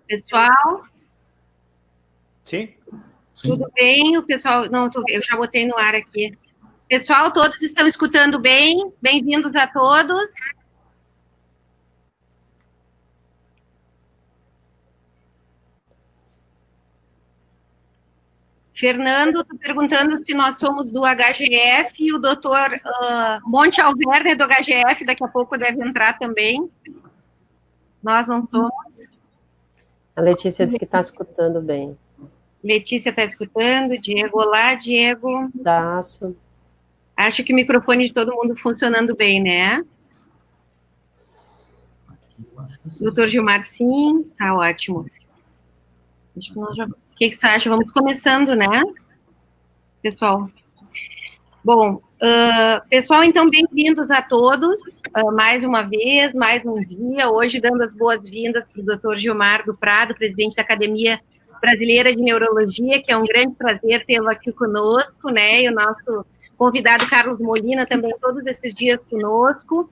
Pessoal? Sim? Tudo bem? O pessoal... Não, eu já botei no ar aqui. Pessoal, todos estão escutando bem? Bem-vindos a todos. Fernando, estou perguntando se nós somos do HGF e o doutor Monte Alverne é do HGF, daqui a pouco deve entrar também. Nós não somos. A Letícia disse que está escutando bem. Letícia está escutando. Diego, olá, Diego. Daço. Acho que o microfone de todo mundo funcionando bem, né? Doutor Gilmar, sim, tá ótimo. Acho que nós já... O que você acha? Vamos começando, né, pessoal? Bom, pessoal, então, bem-vindos a todos, mais uma vez, mais um dia, hoje dando as boas-vindas para o doutor Gilmar do Prado, presidente da Academia Brasileira de Neurologia, que é um grande prazer tê-lo aqui conosco, né, e o nosso convidado Carlos Molina também todos esses dias conosco.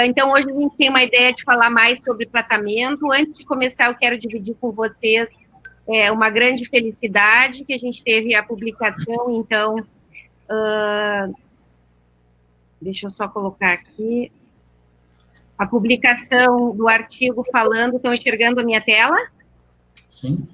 Então, hoje a gente tem uma ideia de falar mais sobre tratamento. Antes de começar, eu quero dividir com vocês uma grande felicidade, que a gente teve a publicação, então, deixa eu só colocar aqui, a publicação do artigo falando, estão enxergando a minha tela? Sim.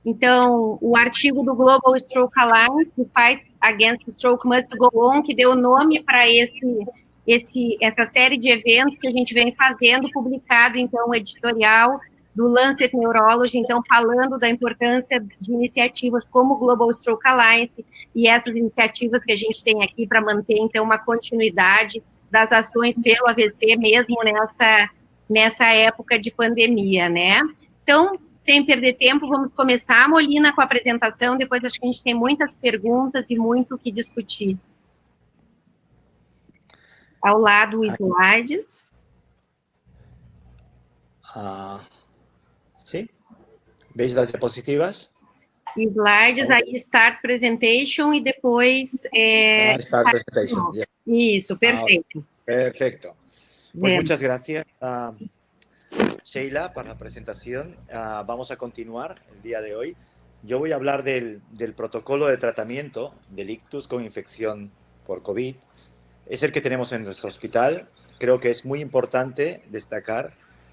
Então, o artigo do Global Stroke Alliance, The Fight Against Stroke Must Go On, que deu nome para essa série de eventos que a gente vem fazendo, publicado, então, o editorial do Lancet Neurology, então, falando da importância de iniciativas como o Global Stroke Alliance e essas iniciativas que a gente tem aqui para manter, então, uma continuidade das ações pelo AVC, mesmo nessa época de pandemia, né? Então, sem perder tempo, vamos começar, Molina, com a apresentação, depois acho que a gente tem muitas perguntas e muito o que discutir. Ao lado, slides. Sim. Veis as diapositivas? Slides, aí Start Presentation e depois... Start Presentation. Yeah. Isso, perfeito. Perfecto. Pues muchas gracias, Sheila, para la presentación. Vamos a continuar el día de hoy. Yo voy a hablar del protocolo de tratamiento del ictus con infección por COVID. Es el que tenemos en nuestro hospital. Creo que es muy importante destacar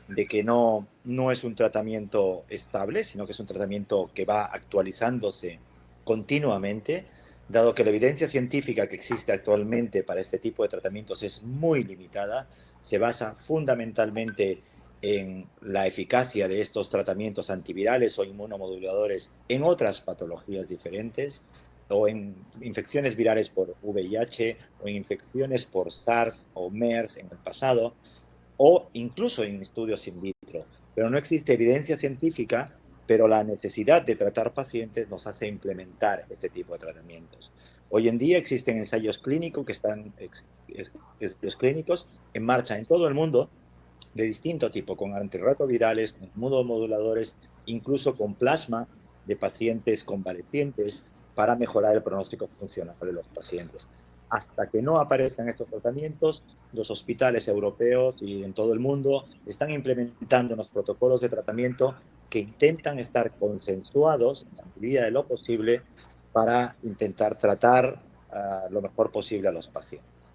de que no es un tratamiento estable, sino que es un tratamiento que va actualizándose continuamente, dado que la evidencia científica que existe actualmente para este tipo de tratamientos es muy limitada, se basa fundamentalmente en la eficacia de estos tratamientos antivirales o inmunomoduladores en otras patologías diferentes, o en infecciones virales por VIH, o en infecciones por SARS o MERS en el pasado, o incluso en estudios in vitro. Pero no existe evidencia científica, pero la necesidad de tratar pacientes nos hace implementar este tipo de tratamientos. Hoy en día existen ensayos clínicos que están en marcha en todo el mundo, de distinto tipo, con antirretrovirales, con inmunomoduladores, incluso con plasma de pacientes convalecientes para mejorar el pronóstico funcional de los pacientes. Hasta que no aparezcan estos tratamientos, los hospitales europeos y en todo el mundo están implementando unos protocolos de tratamiento que intentan estar consensuados, en la medida de lo posible, para intentar tratar lo mejor posible a los pacientes.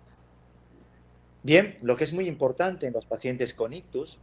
Bien, lo que es muy importante en los pacientes con ictus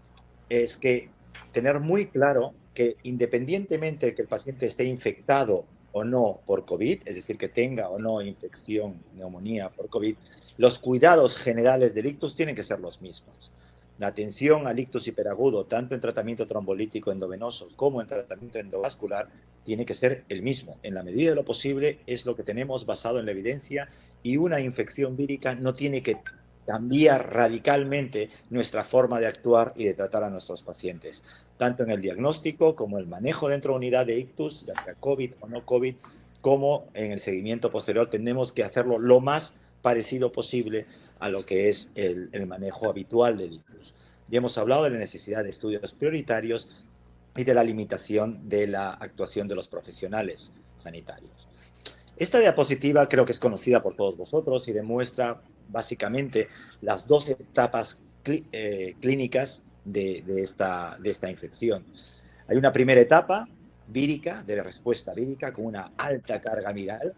es que tener muy claro que independientemente de que el paciente esté infectado o no por COVID, es decir, que tenga o no infección, neumonía por COVID, los cuidados generales del ictus tienen que ser los mismos. La atención al ictus hiperagudo, tanto en tratamiento trombolítico endovenoso como en tratamiento endovascular, tiene que ser el mismo. En la medida de lo posible es lo que tenemos basado en la evidencia, y una infección vírica no tiene que cambiar radicalmente nuestra forma de actuar y de tratar a nuestros pacientes, tanto en el diagnóstico como el manejo dentro de unidad de ictus, ya sea COVID o no COVID, como en el seguimiento posterior. Tenemos que hacerlo lo más parecido posible a lo que es el manejo habitual del ictus. Ya hemos hablado de la necesidad de estudios prioritarios y de la limitación de la actuación de los profesionales sanitarios. Esta diapositiva creo que es conocida por todos vosotros y demuestra básicamente las dos etapas clínicas de esta infección. Hay una primera etapa vírica, de respuesta vírica, con una alta carga viral,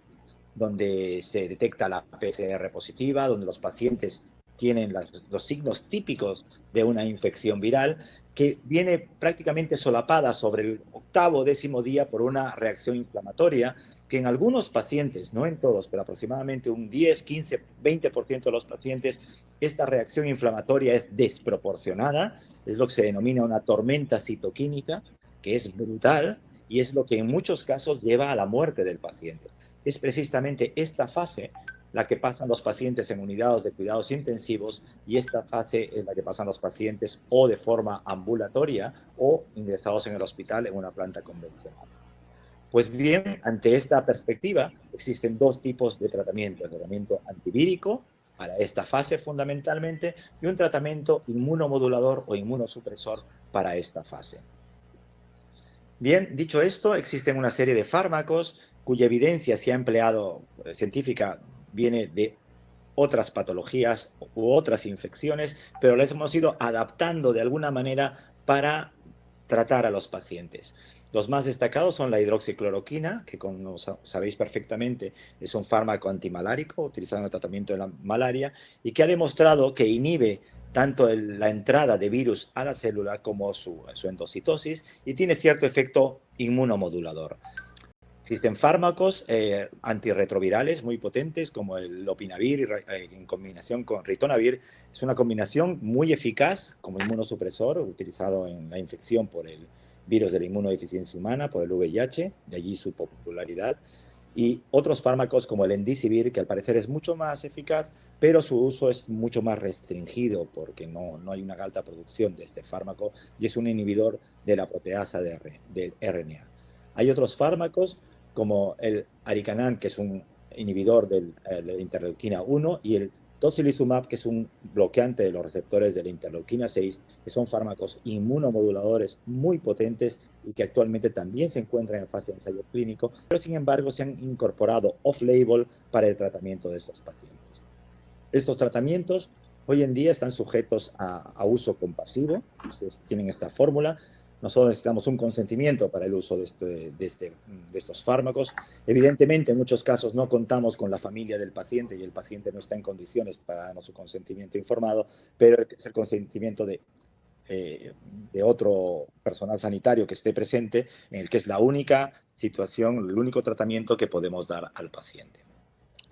donde se detecta la PCR positiva, donde los pacientes tienen los signos típicos de una infección viral, que viene prácticamente solapada sobre el octavo o décimo día por una reacción inflamatoria, que en algunos pacientes, no en todos, pero aproximadamente un 10, 15, 20% de los pacientes, esta reacción inflamatoria es desproporcionada, es lo que se denomina una tormenta citoquímica, que es brutal, y es lo que en muchos casos lleva a la muerte del paciente. Es precisamente esta fase la que pasan los pacientes en unidades de cuidados intensivos, y esta fase es la que pasan los pacientes o de forma ambulatoria o ingresados en el hospital en una planta convencional. Pues bien, ante esta perspectiva existen dos tipos de tratamiento: el tratamiento antivírico para esta fase fundamentalmente, y un tratamiento inmunomodulador o inmunosupresor para esta fase. Bien, dicho esto, existen una serie de fármacos cuya evidencia se ha empleado científica viene de otras patologías u otras infecciones, pero las hemos ido adaptando de alguna manera para tratar a los pacientes. Los más destacados son la hidroxicloroquina, que como sabéis perfectamente es un fármaco antimalárico utilizado en el tratamiento de la malaria y que ha demostrado que inhibe tanto la entrada de virus a la célula como su endocitosis, y tiene cierto efecto inmunomodulador. Existen fármacos antirretrovirales muy potentes como el lopinavir en combinación con ritonavir. Es una combinación muy eficaz como inmunosupresor utilizado en la infección por el virus de la inmunodeficiencia humana, por el VIH, de allí su popularidad. Y otros fármacos como el endicivir, que al parecer es mucho más eficaz, pero su uso es mucho más restringido porque no hay una alta producción de este fármaco y es un inhibidor de la proteasa del RNA. Hay otros fármacos como el aricanant, que es un inhibidor de la interleuquina 1, y el tocilizumab, que es un bloqueante de los receptores de la interleuquina 6, que son fármacos inmunomoduladores muy potentes y que actualmente también se encuentran en fase de ensayo clínico, pero sin embargo se han incorporado off-label para el tratamiento de estos pacientes. Estos tratamientos hoy en día están sujetos a uso compasivo. Ustedes tienen esta fórmula. Nosotros necesitamos un consentimiento para el uso de estos fármacos. Evidentemente, en muchos casos no contamos con la familia del paciente y el paciente no está en condiciones para darnos su consentimiento informado, pero es el consentimiento de otro personal sanitario que esté presente, en el que es la única situación, el único tratamiento que podemos dar al paciente.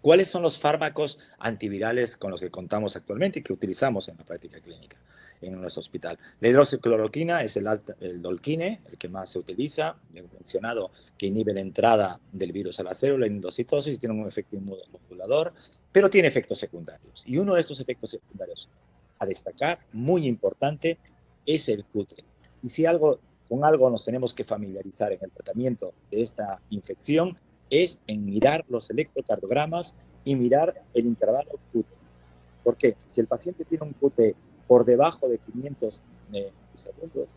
¿Cuáles son los fármacos antivirales con los que contamos actualmente y que utilizamos en la práctica clínica en nuestro hospital? La hidroxicloroquina es el Dolquine, el que más se utiliza. He mencionado que inhibe la entrada del virus a la célula en endocitosis y tiene un efecto inmunomodulador, pero tiene efectos secundarios. Y uno de estos efectos secundarios a destacar, muy importante, es el cutre. Y si con algo nos tenemos que familiarizar en el tratamiento de esta infección, es en mirar los electrocardiogramas y mirar el intervalo QT. ¿Por qué? Si el paciente tiene un QT por debajo de 500 segundos,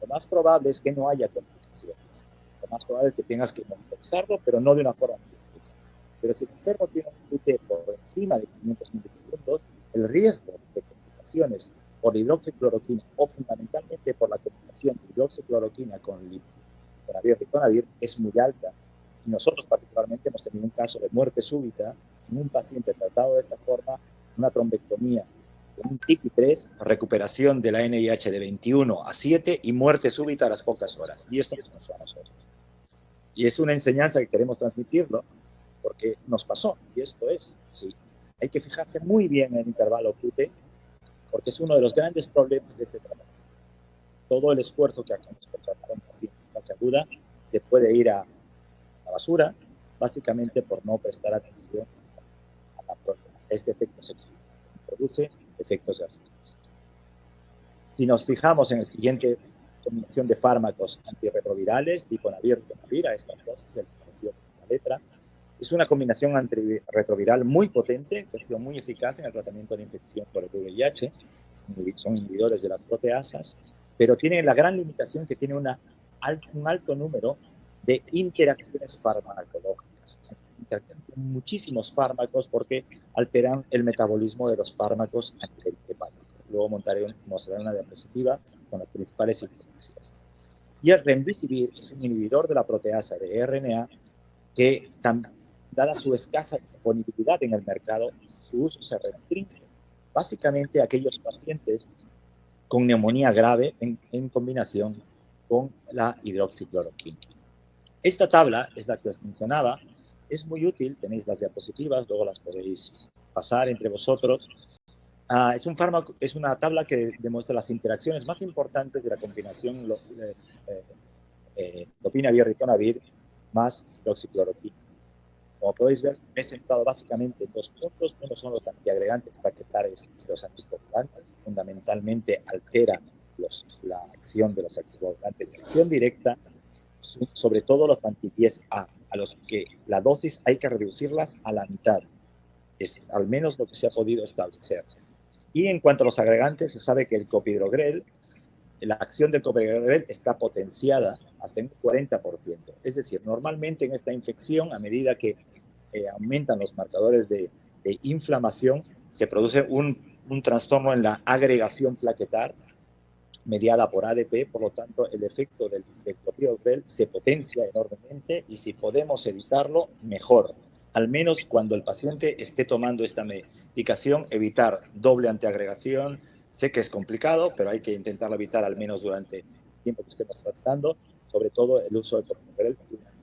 lo más probable es que no haya complicaciones. Lo más probable es que tengas que monitorizarlo, pero no de una forma muy estrecha. Pero si el enfermo tiene un QT por encima de 500 milisegundos, el riesgo de complicaciones por hidroxicloroquina o fundamentalmente por la combinación de hidroxicloroquina con ritonavir es muy alta. Y nosotros particularmente hemos tenido un caso de muerte súbita en un paciente tratado de esta forma, una trombectomía con un TICI-3, recuperación de la NIH de 21 a 7 y muerte súbita a las pocas horas. Y esto nos pasó a nosotros. Y es una enseñanza que queremos transmitirlo porque nos pasó. Y esto es, sí, hay que fijarse muy bien en el intervalo QT porque es uno de los grandes problemas de este tratamiento. Todo el esfuerzo que hagamos por tratar a un paciente en fase aguda se puede ir a la basura, básicamente por no prestar atención a este efecto sexual. Produce efectos adversos. Si nos fijamos en el siguiente combinación de fármacos antirretrovirales, diponavir, ritonavir, a estas cosas, el desafío de la letra, es una combinación antirretroviral muy potente, que ha sido muy eficaz en el tratamiento de infección por el VIH, son inhibidores de las proteasas, pero tiene la gran limitación que tiene un alto número de interacciones farmacológicas. Interaccionan con muchísimos fármacos porque alteran el metabolismo de los fármacos a nivel hepático. Luego mostraré una diapositiva con las principales implicaciones. Y el remdesivir es un inhibidor de la proteasa de RNA que, dada su escasa disponibilidad en el mercado, su uso se restringe básicamente a aquellos pacientes con neumonía grave en combinación con la hidroxicloroquina. Esta tabla es la que os mencionaba, es muy útil, tenéis las diapositivas, luego las podéis pasar entre vosotros. Es un fármaco, es una tabla que demuestra las interacciones más importantes de la combinación lopinavir-ritonavir más hidroxicloroquina. Como podéis ver, he centrado básicamente en 2 puntos. Uno son los antiagregantes plaquetales y los anticoagulantes. Fundamentalmente altera la acción de los anticoagulantes de acción directa, sobre todo los anti-10A, a los que la dosis hay que reducirlas a la mitad. Es al menos lo que se ha podido establecer. Y en cuanto a los agregantes, se sabe que el copidogrel, la acción del copidogrel está potenciada hasta un 40%. Es decir, normalmente en esta infección, a medida que aumentan los marcadores de inflamación, se produce un trastorno en la agregación plaquetar mediada por ADP, por lo tanto el efecto del clopidogrel se potencia enormemente y si podemos evitarlo, mejor. Al menos cuando el paciente esté tomando esta medicación, evitar doble antiagregación. Sé que es complicado, pero hay que intentarlo evitar al menos durante el tiempo que estemos tratando, sobre todo el uso del clopidogrel.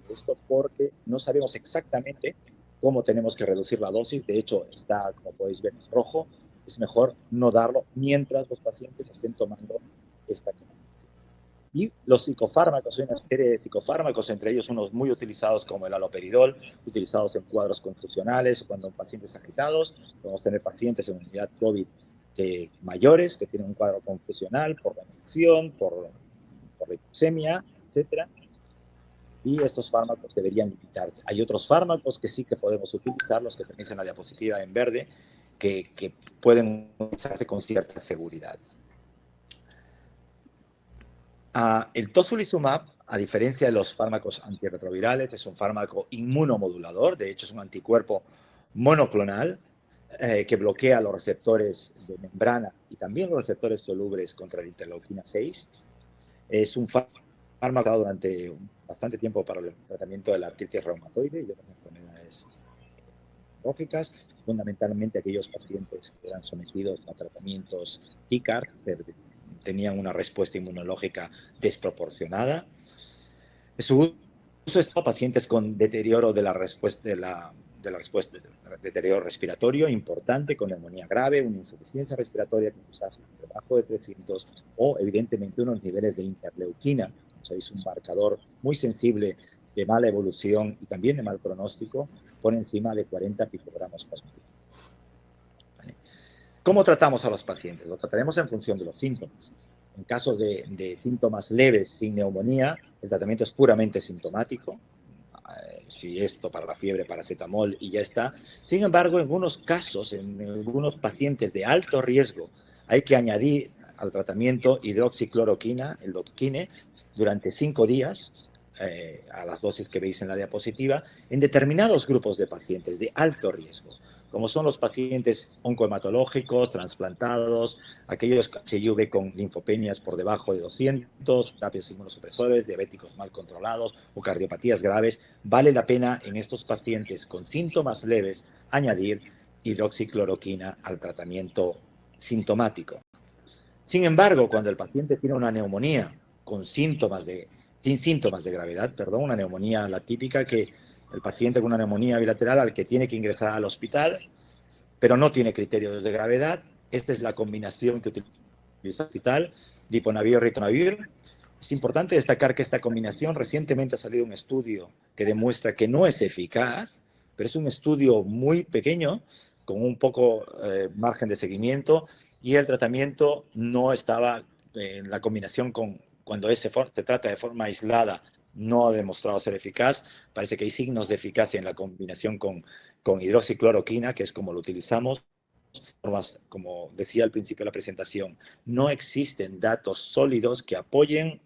Esto porque no sabemos exactamente cómo tenemos que reducir la dosis. De hecho, está, como podéis ver, en rojo. Es mejor no darlo mientras los pacientes estén tomando esta medicación. Y los psicofármacos, hay una serie de psicofármacos, entre ellos unos muy utilizados como el haloperidol, utilizados en cuadros confusionales o cuando pacientes agitados. Podemos tener pacientes en unidad COVID mayores que tienen un cuadro confusional por la infección, por la hipoxemia, etc. Y estos fármacos deberían limitarse. Hay otros fármacos que sí que podemos utilizar, los que tenéis en la diapositiva en verde, que pueden utilizarse con cierta seguridad. El tocilizumab, a diferencia de los fármacos antirretrovirales, es un fármaco inmunomodulador, de hecho es un anticuerpo monoclonal que bloquea los receptores de membrana y también los receptores solubles contra la interleuquina 6. Es un fármaco dado durante bastante tiempo para el tratamiento de la artritis reumatoide y otras enfermedades neurológicas, fundamentalmente aquellos pacientes que eran sometidos a tratamientos TICAR, tenían una respuesta inmunológica desproporcionada. Su uso es para pacientes con deterioro de la respuesta, deterioro respiratorio importante, con neumonía grave, una insuficiencia respiratoria que está debajo de 300 o, evidentemente, unos niveles de interleuquina. O sea, es un marcador muy sensible de mala evolución y también de mal pronóstico, por encima de 40 picogramos por mil. ¿Cómo tratamos a los pacientes? Lo trataremos en función de los síntomas. En casos de síntomas leves sin neumonía, el tratamiento es puramente sintomático. Si esto para la fiebre, paracetamol y ya está. Sin embargo, en algunos casos, en algunos pacientes de alto riesgo, hay que añadir al tratamiento hidroxicloroquina, el doquine, durante 5 días, a las dosis que veis en la diapositiva, en determinados grupos de pacientes de alto riesgo, como son los pacientes oncohematológicos, trasplantados, aquellos HIV con linfopenias por debajo de 200, terapias inmunosupresores, diabéticos mal controlados o cardiopatías graves. Vale la pena en estos pacientes con síntomas leves añadir hidroxicloroquina al tratamiento sintomático. Sin embargo, cuando el paciente tiene una neumonía sin síntomas de gravedad, una neumonía, la típica que el paciente con una neumonía bilateral al que tiene que ingresar al hospital, pero no tiene criterios de gravedad. Esta es la combinación que utiliza el hospital, liponavir-ritonavir. Es importante destacar que esta combinación, recientemente ha salido un estudio que demuestra que no es eficaz, pero es un estudio muy pequeño, con un poco margen de seguimiento, y el tratamiento no estaba en la combinación cuando se trata de forma aislada, no ha demostrado ser eficaz. Parece que hay signos de eficacia en la combinación con hidroxicloroquina, que es como lo utilizamos. Como decía al principio de la presentación, no existen datos sólidos que apoyen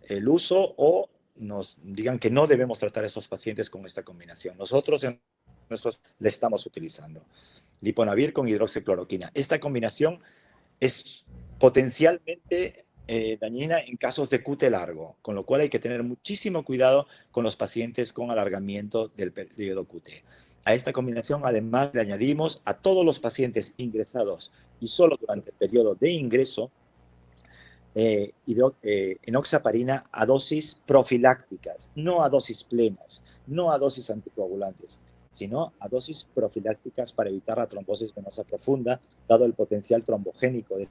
el uso o nos digan que no debemos tratar a esos pacientes con esta combinación. Nosotros le estamos utilizando liponavir con hidroxicloroquina. Esta combinación es potencialmente dañina en casos de QT largo, con lo cual hay que tener muchísimo cuidado con los pacientes con alargamiento del periodo QT. A esta combinación, además, le añadimos a todos los pacientes ingresados y solo durante el periodo de ingreso, enoxaparina a dosis profilácticas, no a dosis plenas, no a dosis anticoagulantes, sino a dosis profilácticas para evitar la trombosis venosa profunda, dado el potencial trombogénico de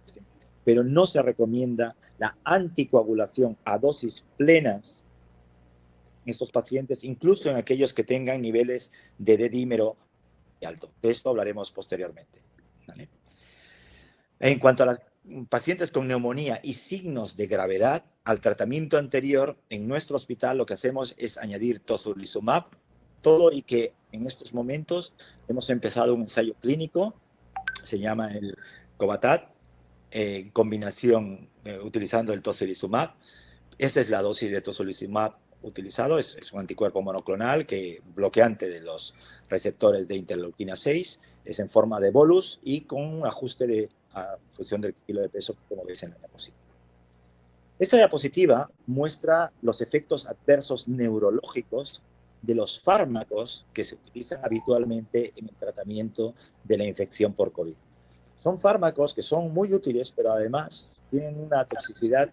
este. Pero no se recomienda la anticoagulación a dosis plenas en estos pacientes, incluso en aquellos que tengan niveles de D-dímero alto. De esto hablaremos posteriormente. ¿Vale? En cuanto a las pacientes con neumonía y signos de gravedad, al tratamiento anterior, en nuestro hospital lo que hacemos es añadir tocilizumab, todo, y que en estos momentos hemos empezado un ensayo clínico, se llama el COBATAT, en combinación utilizando el tocilizumab. Esa es la dosis de tocilizumab utilizado, es un anticuerpo monoclonal que bloqueante de los receptores de interleuquina 6, es en forma de bolus y con un ajuste de a función del kilo de peso, como veis en la diapositiva. Esta diapositiva muestra los efectos adversos neurológicos de los fármacos que se utilizan habitualmente en el tratamiento de la infección por COVID. Son fármacos que son muy útiles, pero además tienen una toxicidad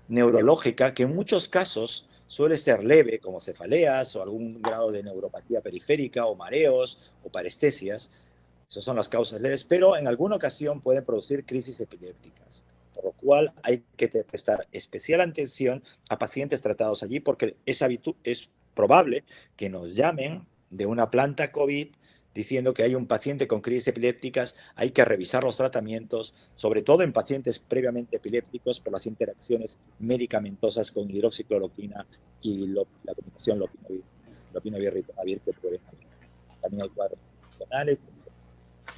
neurológica que en muchos casos suele ser leve, como cefaleas o algún grado de neuropatía periférica o mareos o parestesias. Esas son las causas leves, pero en alguna ocasión pueden producir crisis epilépticas, por lo cual hay que prestar especial atención a pacientes tratados allí, porque es probable que nos llamen de una planta COVID diciendo que hay un paciente con crisis epilépticas, hay que revisar los tratamientos, sobre todo en pacientes previamente epilépticos, por las interacciones medicamentosas con hidroxicloroquina y la combinación lopinavir-ritonavir que pueden haber. También hay cuadros funcionales, etc.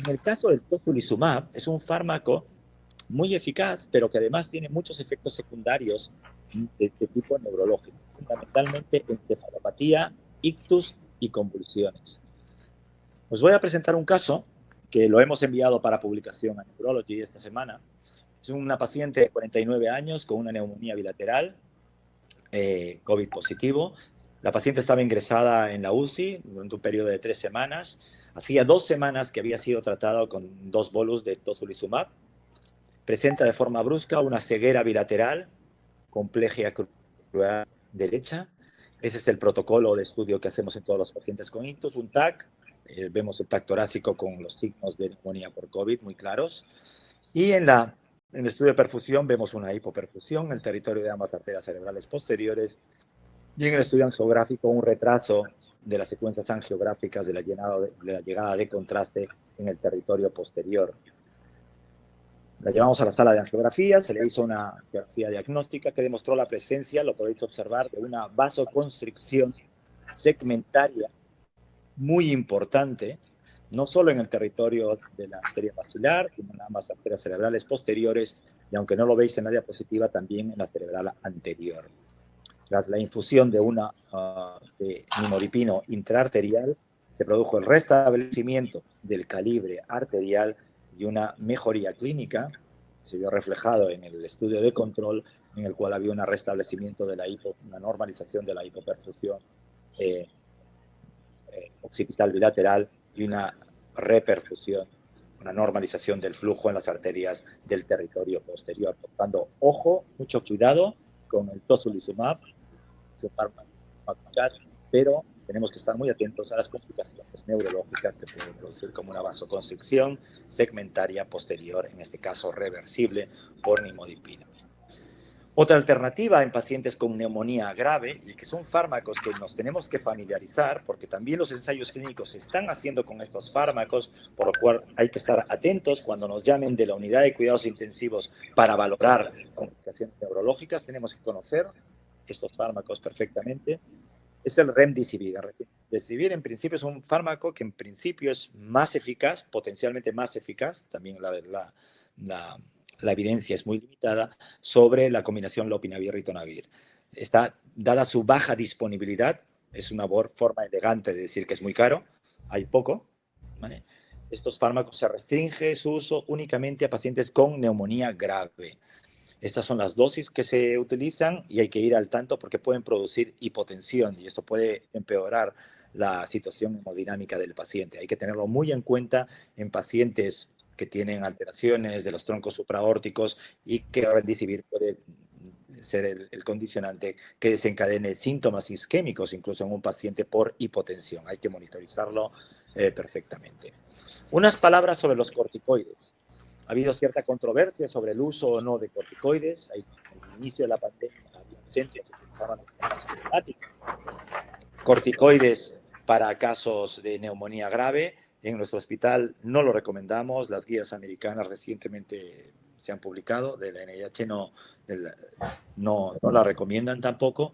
En el caso del tocilizumab, es un fármaco muy eficaz, pero que además tiene muchos efectos secundarios de tipo neurológico, fundamentalmente encefalopatía, ictus y convulsiones. Os voy a presentar un caso que lo hemos enviado para publicación a Neurology esta semana. Es una paciente de 49 años con una neumonía bilateral, COVID positivo. La paciente estaba ingresada en la UCI durante un periodo de 3 semanas. Hacía 2 semanas que había sido tratado con 2 bolus de tocilizumab. Presenta de forma brusca una ceguera bilateral con plegia crural derecha. Ese es el protocolo de estudio que hacemos en todos los pacientes con ictus, un TAC. Vemos el TAC torácico con los signos de neumonía por COVID muy claros. Y en el estudio de perfusión vemos una hipoperfusión en el territorio de ambas arterias cerebrales posteriores. Y en el estudio angiográfico un retraso de las secuencias angiográficas de la llegada de contraste en el territorio posterior. La llevamos a la sala de angiografía, se le hizo una angiografía diagnóstica que demostró la presencia, lo podéis observar, de una vasoconstricción segmentaria muy importante, no solo en el territorio de la arteria basilar, sino en ambas arterias cerebrales posteriores, y aunque no lo veis en la diapositiva, también en la cerebral anterior. Tras la infusión de de nimodipino intraarterial, se produjo el restablecimiento del calibre arterial y una mejoría clínica. Se vio reflejado en el estudio de control, en el cual había un restablecimiento de una normalización de la hipoperfusión occipital bilateral y una reperfusión, una normalización del flujo en las arterias del territorio posterior. Por tanto, ojo, mucho cuidado con el tocilizumab, su fármaco eficaz, pero tenemos que estar muy atentos a las complicaciones neurológicas que pueden producir, como una vasoconstricción segmentaria posterior, en este caso reversible por nimodipina. Otra alternativa en pacientes con neumonía grave, y que son fármacos que nos tenemos que familiarizar, porque también los ensayos clínicos se están haciendo con estos fármacos, por lo cual hay que estar atentos cuando nos llamen de la unidad de cuidados intensivos para valorar complicaciones neurológicas. Tenemos que conocer estos fármacos perfectamente. Es el remdesivir. Remdesivir en principio es un fármaco que en principio es más eficaz, potencialmente más eficaz, también la evidencia es muy limitada, sobre la combinación lopinavir-ritonavir. Dada su baja disponibilidad, es una forma elegante de decir que es muy caro, hay poco, ¿vale? Estos fármacos se restringe su uso únicamente a pacientes con neumonía grave. Estas son las dosis que se utilizan y hay que ir al tanto porque pueden producir hipotensión y esto puede empeorar la situación hemodinámica del paciente. Hay que tenerlo muy en cuenta en pacientes que tienen alteraciones de los troncos supraórticos y que el remdesivir puede ser el condicionante que desencadene síntomas isquémicos, incluso en un paciente por hipotensión. Hay que monitorizarlo perfectamente. Unas palabras sobre los corticoides. Ha habido cierta controversia sobre el uso o no de corticoides. Al inicio de la pandemia había centros que utilizaban corticoides para casos de neumonía grave. En nuestro hospital no lo recomendamos. Las guías americanas recientemente se han publicado, de la NIH no la recomiendan tampoco.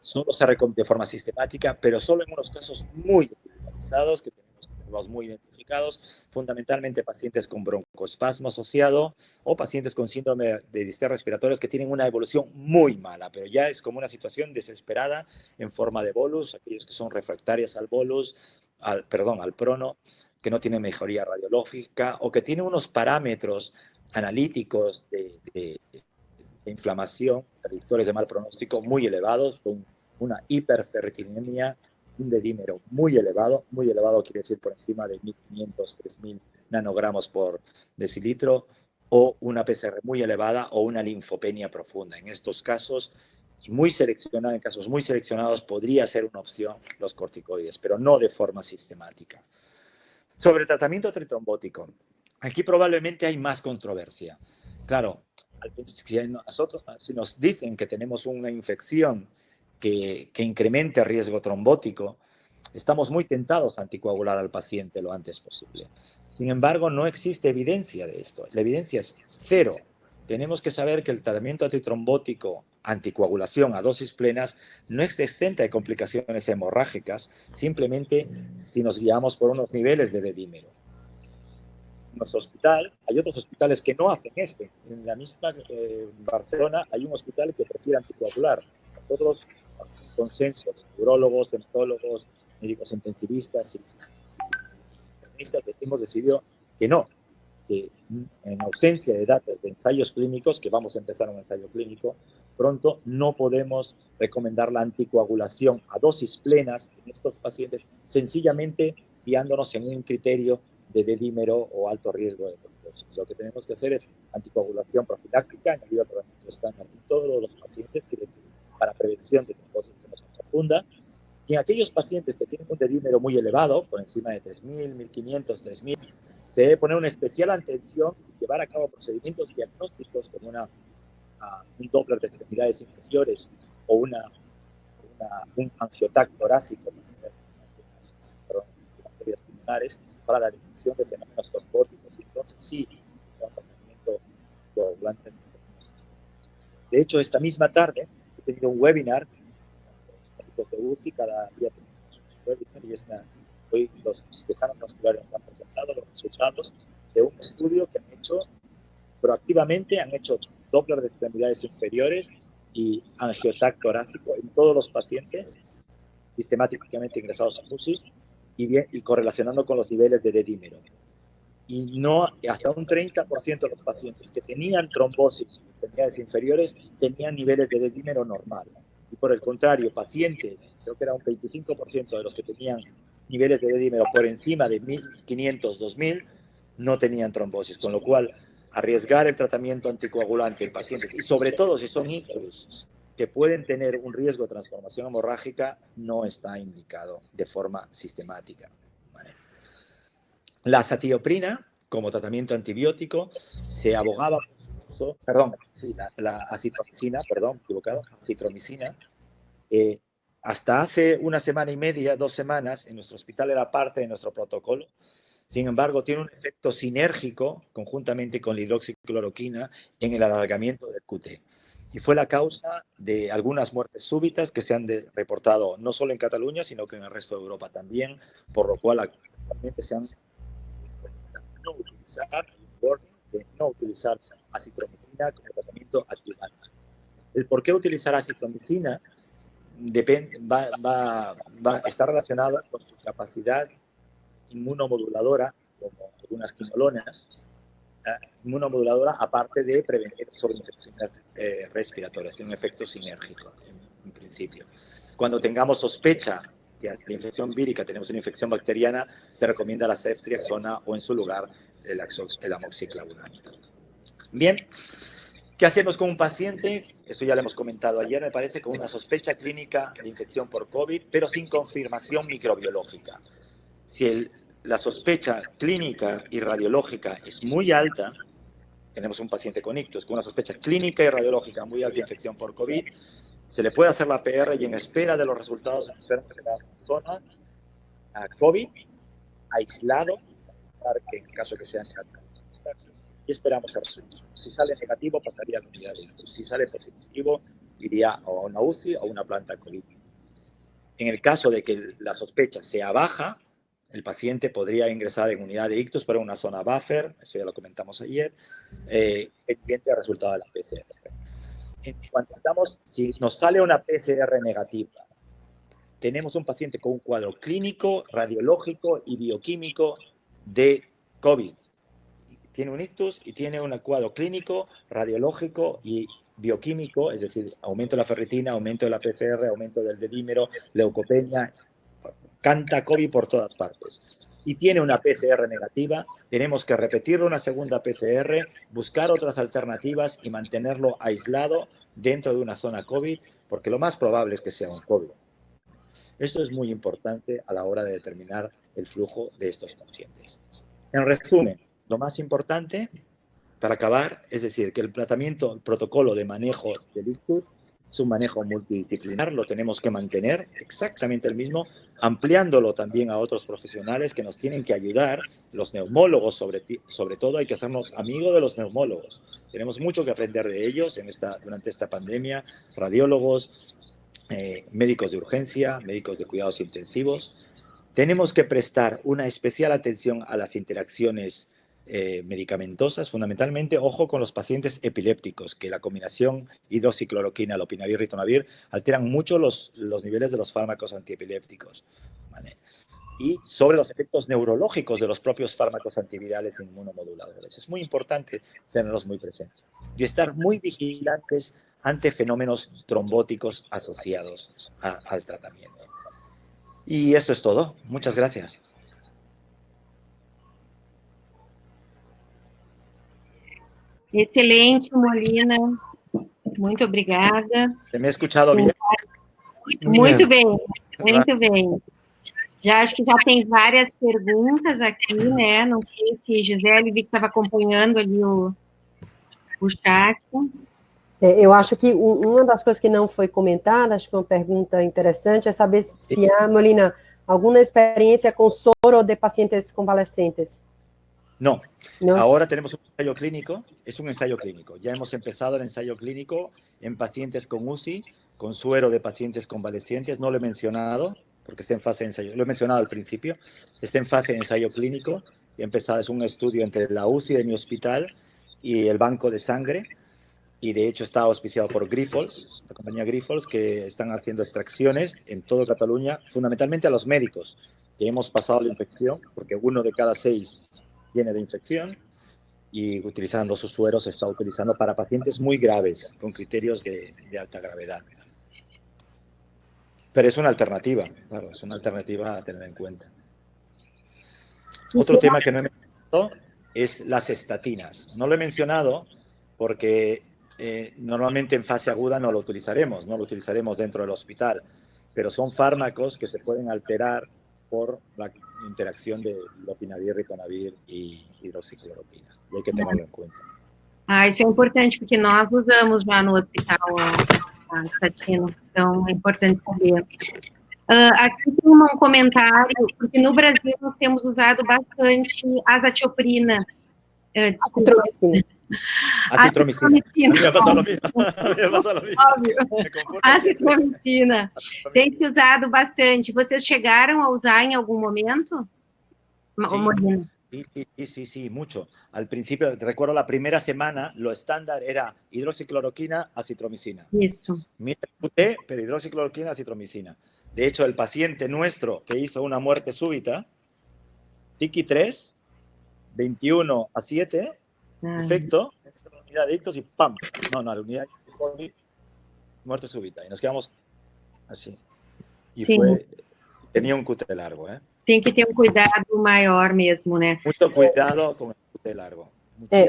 Solo se recomienda de forma sistemática, pero solo en unos casos muy individualizados, que tenemos que tenerlos muy identificados, fundamentalmente pacientes con broncoespasmo asociado o pacientes con síndrome de distías respiratorias que tienen una evolución muy mala, pero ya es como una situación desesperada en forma de bolus, aquellos que son refractarias al bolus, al prono, que no tienen mejoría radiológica o que tienen unos parámetros analíticos de inflamación, predictores de mal pronóstico muy elevados, con una hiperferritinemia, un dedímero muy elevado quiere decir por encima de 1.500, 3.000 nanogramos por decilitro, o una PCR muy elevada o una linfopenia profunda. En estos casos, en casos muy seleccionados, podría ser una opción los corticoides, pero no de forma sistemática. Sobre tratamiento tritrombótico, aquí probablemente hay más controversia. Claro, si nos dicen que tenemos una infección que incremente el riesgo trombótico, estamos muy tentados a anticoagular al paciente lo antes posible. Sin embargo, no existe evidencia de esto. La evidencia es cero. Tenemos que saber que el tratamiento antitrombótico, anticoagulación a dosis plenas, no es exenta de complicaciones hemorrágicas, simplemente si nos guiamos por unos niveles de dedímero. En nuestro hospital, hay otros hospitales que no hacen esto. En la misma Barcelona hay un hospital que prefiere anticoagular. Nosotros, consensos, urólogos, hematólogos, médicos intensivistas y internistas, hemos decidido que no, que en ausencia de datos de ensayos clínicos, que vamos a empezar un ensayo clínico pronto, no podemos recomendar la anticoagulación a dosis plenas en estos pacientes, sencillamente guiándonos en un criterio de dedímero o alto riesgo de trombosis. Lo que tenemos que hacer es anticoagulación profiláctica, en el tratamiento estándar en todos los pacientes, que es para prevención de trombosis profunda. Y en aquellos pacientes que tienen un dedímero muy elevado, por encima de 3.000, 1.500, 3.000, se debe poner una especial atención y llevar a cabo procedimientos diagnósticos como un Doppler de extremidades inferiores o un angiotac torácico, arterias pulmonares, para la detección de fenómenos trombóticos. Y entonces sí, es un tratamiento coagulante. De hecho, esta misma tarde he tenido un webinar con los médicos de UCI, cada día tenemos un webinar y hoy los cirujanos vasculares han presentado los resultados de un estudio que han hecho proactivamente, han hecho Doppler de extremidades inferiores y angiotac torácico en todos los pacientes sistemáticamente ingresados a UCI y correlacionando con los niveles de dedímero. Y no, hasta un 30% de los pacientes que tenían trombosis en extremidades inferiores tenían niveles de dedímero normal. Y por el contrario, pacientes, creo que era un 25% de los que tenían niveles de dedímero por encima de 1.500, 2.000, no tenían trombosis, con lo cual arriesgar el tratamiento anticoagulante en pacientes, y sobre todo si son ictus, que pueden tener un riesgo de transformación hemorrágica, no está indicado de forma sistemática. ¿Vale? La azatioprina, como tratamiento antibiótico, se abogaba la acitromicina, acitromicina. Hasta hace una semana y media, 2 semanas, en nuestro hospital era parte de nuestro protocolo. Sin embargo, tiene un efecto sinérgico conjuntamente con la hidroxicloroquina en el alargamiento del QT. Y fue la causa de algunas muertes súbitas que se han reportado no solo en Cataluña, sino que en el resto de Europa también, por lo cual actualmente se han no utilizar acitromicina como tratamiento adyuvante. El por qué utilizar acitromicina va a estar relacionado con su capacidad inmunomoduladora, como algunas quinolonas, inmunomoduladora, aparte de prevenir sobreinfecciones respiratorias, es un efecto sinérgico, en principio. Cuando tengamos sospecha de la infección vírica, tenemos una infección bacteriana, se recomienda la ceftriaxona o en su lugar el amoxiclavulánico. Bien, ¿qué hacemos con un paciente? Eso ya lo hemos comentado ayer, me parece, con una sospecha clínica de infección por COVID, pero sin confirmación microbiológica. Si la sospecha clínica y radiológica es muy alta, tenemos un paciente con ictus con una sospecha clínica y radiológica muy alta de infección por COVID, se le puede hacer la PR y en espera de los resultados de la zona a COVID, aislado, para que en caso que sea negativo. Y esperamos el resultado. Si sale negativo, pasaría a la unidad de ictus. Si sale positivo, iría a una UCI o una planta COVID. En el caso de que la sospecha sea baja, el paciente podría ingresar en unidad de ictus para una zona buffer, eso ya lo comentamos ayer, pendiente del resultado de la PCR. Si nos sale una PCR negativa, tenemos un paciente con un cuadro clínico, radiológico y bioquímico de COVID. Tiene un ictus y tiene un cuadro clínico, radiológico y bioquímico, es decir, aumento de la ferritina, aumento de la PCR, aumento del dedímero, leucopenia, canta COVID por todas partes. Y tiene una PCR negativa, tenemos que repetirlo una segunda PCR, buscar otras alternativas y mantenerlo aislado dentro de una zona COVID, porque lo más probable es que sea un COVID. Esto es muy importante a la hora de determinar el flujo de estos pacientes. En resumen, lo más importante para acabar, es decir, que el protocolo de manejo del ictus es un manejo multidisciplinar, lo tenemos que mantener exactamente el mismo, ampliándolo también a otros profesionales que nos tienen que ayudar, los neumólogos sobre todo, hay que hacernos amigos de los neumólogos. Tenemos mucho que aprender de ellos durante esta pandemia, radiólogos, médicos de urgencia, médicos de cuidados intensivos. Tenemos que prestar una especial atención a las interacciones medicamentosas, fundamentalmente, ojo con los pacientes epilépticos, que la combinación hidroxicloroquina, lopinavir, ritonavir, alteran mucho los niveles de los fármacos antiepilépticos, ¿vale? Y sobre los efectos neurológicos de los propios fármacos antivirales e inmunomoduladores. Es muy importante tenerlos muy presentes y estar muy vigilantes ante fenómenos trombóticos asociados al tratamiento. Y esto es todo. Muchas gracias. Excelente, Molina. Muito obrigada. ¿Se me ha escuchado bien? Muito bem, muito bem. Já acho que já tem várias perguntas aqui, né? Não sei se Gisele vi que estava acompanhando ali o chat. Eu acho que uma das coisas que não foi comentada, acho que uma pergunta interessante, é saber se há, Molina, alguma experiência com soro de pacientes convalescentes. No. Ahora tenemos un ensayo clínico, es un ensayo clínico. Ya hemos empezado el ensayo clínico en pacientes con UCI, con suero de pacientes convalecientes. No lo he mencionado porque está en fase de ensayo. Lo he mencionado al principio. Está en fase de ensayo clínico. He empezado, es un estudio entre la UCI de mi hospital y el banco de sangre. Y de hecho está auspiciado por Grifols, la compañía Grifols, que están haciendo extracciones en toda Cataluña, fundamentalmente a los médicos, que hemos pasado la infección, porque 1 de cada 6 tiene de infección, y utilizando sus sueros se está utilizando para pacientes muy graves, con criterios de alta gravedad. Pero es una alternativa, claro, es una alternativa a tener en cuenta. Otro tema que no he mencionado es las estatinas. No lo he mencionado porque normalmente en fase aguda no lo utilizaremos dentro del hospital, pero son fármacos que se pueden alterar por la interacción de lopinavir, ritonavir e hidroxicloroquina. E hay que tenerlo en cuenta. Isso é importante, porque nós usamos já no hospital a estatina, então é importante saber. Aqui tem um comentário, porque no Brasil nós temos usado bastante azatioprina. Acitromicina. Me pasó lo mismo. Óbvio. Acitromicina. Tem se usado bastante. Vocês chegaram a usar em algum momento? Sí, mucho. Al principio, recuerdo la primera semana, lo estándar era hidroxicloroquina, acitromicina. Eso. Pero hidroxicloroquina, acitromicina. De hecho, el paciente nuestro que hizo una muerte súbita, TICI 3, 21/7, efecto, entra a la unidad de ictus y ¡pam! No, a la unidad de COVID, muerte súbita. Y nos quedamos así. E tinha QT largo, Tem que ter cuidado maior mesmo, né? Muito cuidado com o QT largo.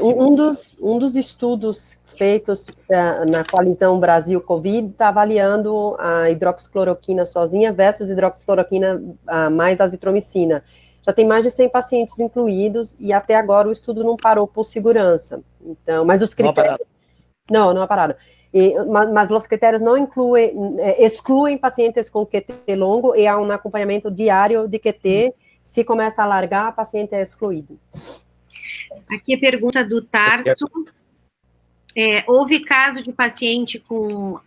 Um dos estudos feitos na coalizão Brasil-Covid está avaliando a hidroxicloroquina sozinha versus hidroxicloroquina mais azitromicina. Já tem mais de 100 pacientes incluídos e até agora o estudo não parou por segurança. Então, mas os critérios... Não pararam. Mas os critérios não excluem pacientes com QT longo e há um acompanhamento diário de QT. Se começa a alargar, o paciente é excluído. Aqui a pergunta do Tarso. Houve caso de paciente com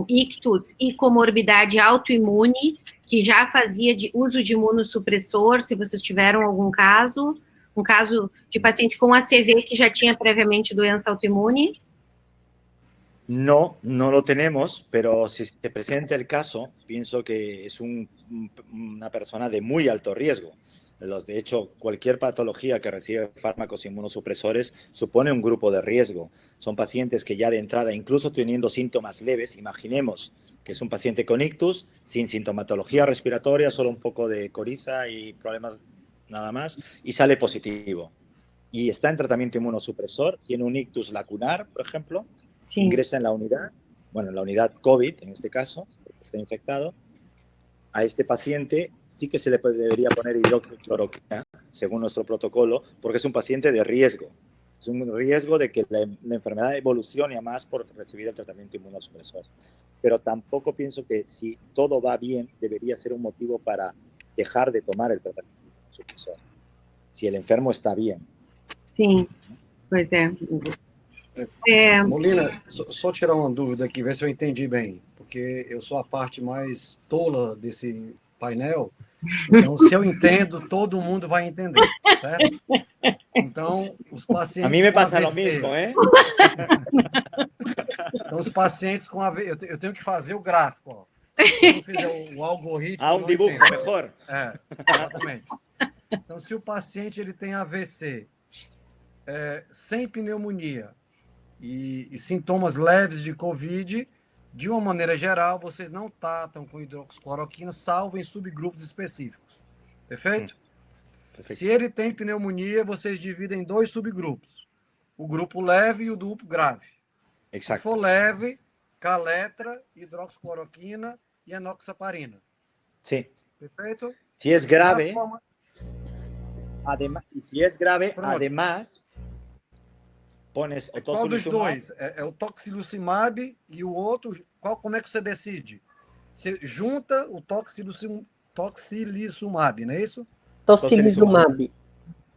ictus e comorbidade autoimune que já fazia uso de imunossupressor, se vocês tiveram algum caso, um caso de paciente com ACV que já tinha previamente doença autoimune? No lo tenemos, pero si se presenta el caso, pienso que es una persona de muy alto riesgo. De hecho, cualquier patología que recibe fármacos inmunosupresores supone un grupo de riesgo. Son pacientes que ya de entrada, incluso teniendo síntomas leves, imaginemos que es un paciente con ictus, sin sintomatología respiratoria, solo un poco de coriza y problemas nada más, y sale positivo. Y está en tratamiento inmunosupresor, tiene un ictus lacunar, por ejemplo, ingresa en la unidad COVID, en este caso, porque está infectado. A este paciente sí que se le debería poner hidroxicloroquina, según nuestro protocolo, porque es un paciente de riesgo. Es un riesgo de que la enfermedad evolucione a más por recibir el tratamiento inmunosupresor. Pero tampoco pienso que si todo va bien, debería ser un motivo para dejar de tomar el tratamiento inmunosupresor, si el enfermo está bien. Sim, pois é. Molina, só tirar uma dúvida aqui, ver se eu entendi bem, porque eu sou a parte mais tola desse painel, então se eu entendo, todo mundo vai entender, certo? Então, os pacientes... A mim me passa o mesmo, Então, os pacientes com AVC... Eu tenho que fazer o gráfico, ó. Se eu fizer o algoritmo... Um dibujo melhor. Exatamente. Então, se o paciente ele tem AVC, sem pneumonia, e sintomas leves de COVID, de uma maneira geral, vocês não tratam com hidroxicloroquina, salvo em subgrupos específicos. Perfeito? Perfeito. Se ele tem pneumonia, vocês dividem em 2 subgrupos. O grupo leve e o grupo grave. Exato. Se for leve, caletra, hidroxicloroquina e enoxaparina. Sim. Perfeito? Se é grave, además, pones o qual dos dois? É o toxilucimab e o outro, como é que você decide? Você junta o tocilizumab, não é isso? Tocilizumab.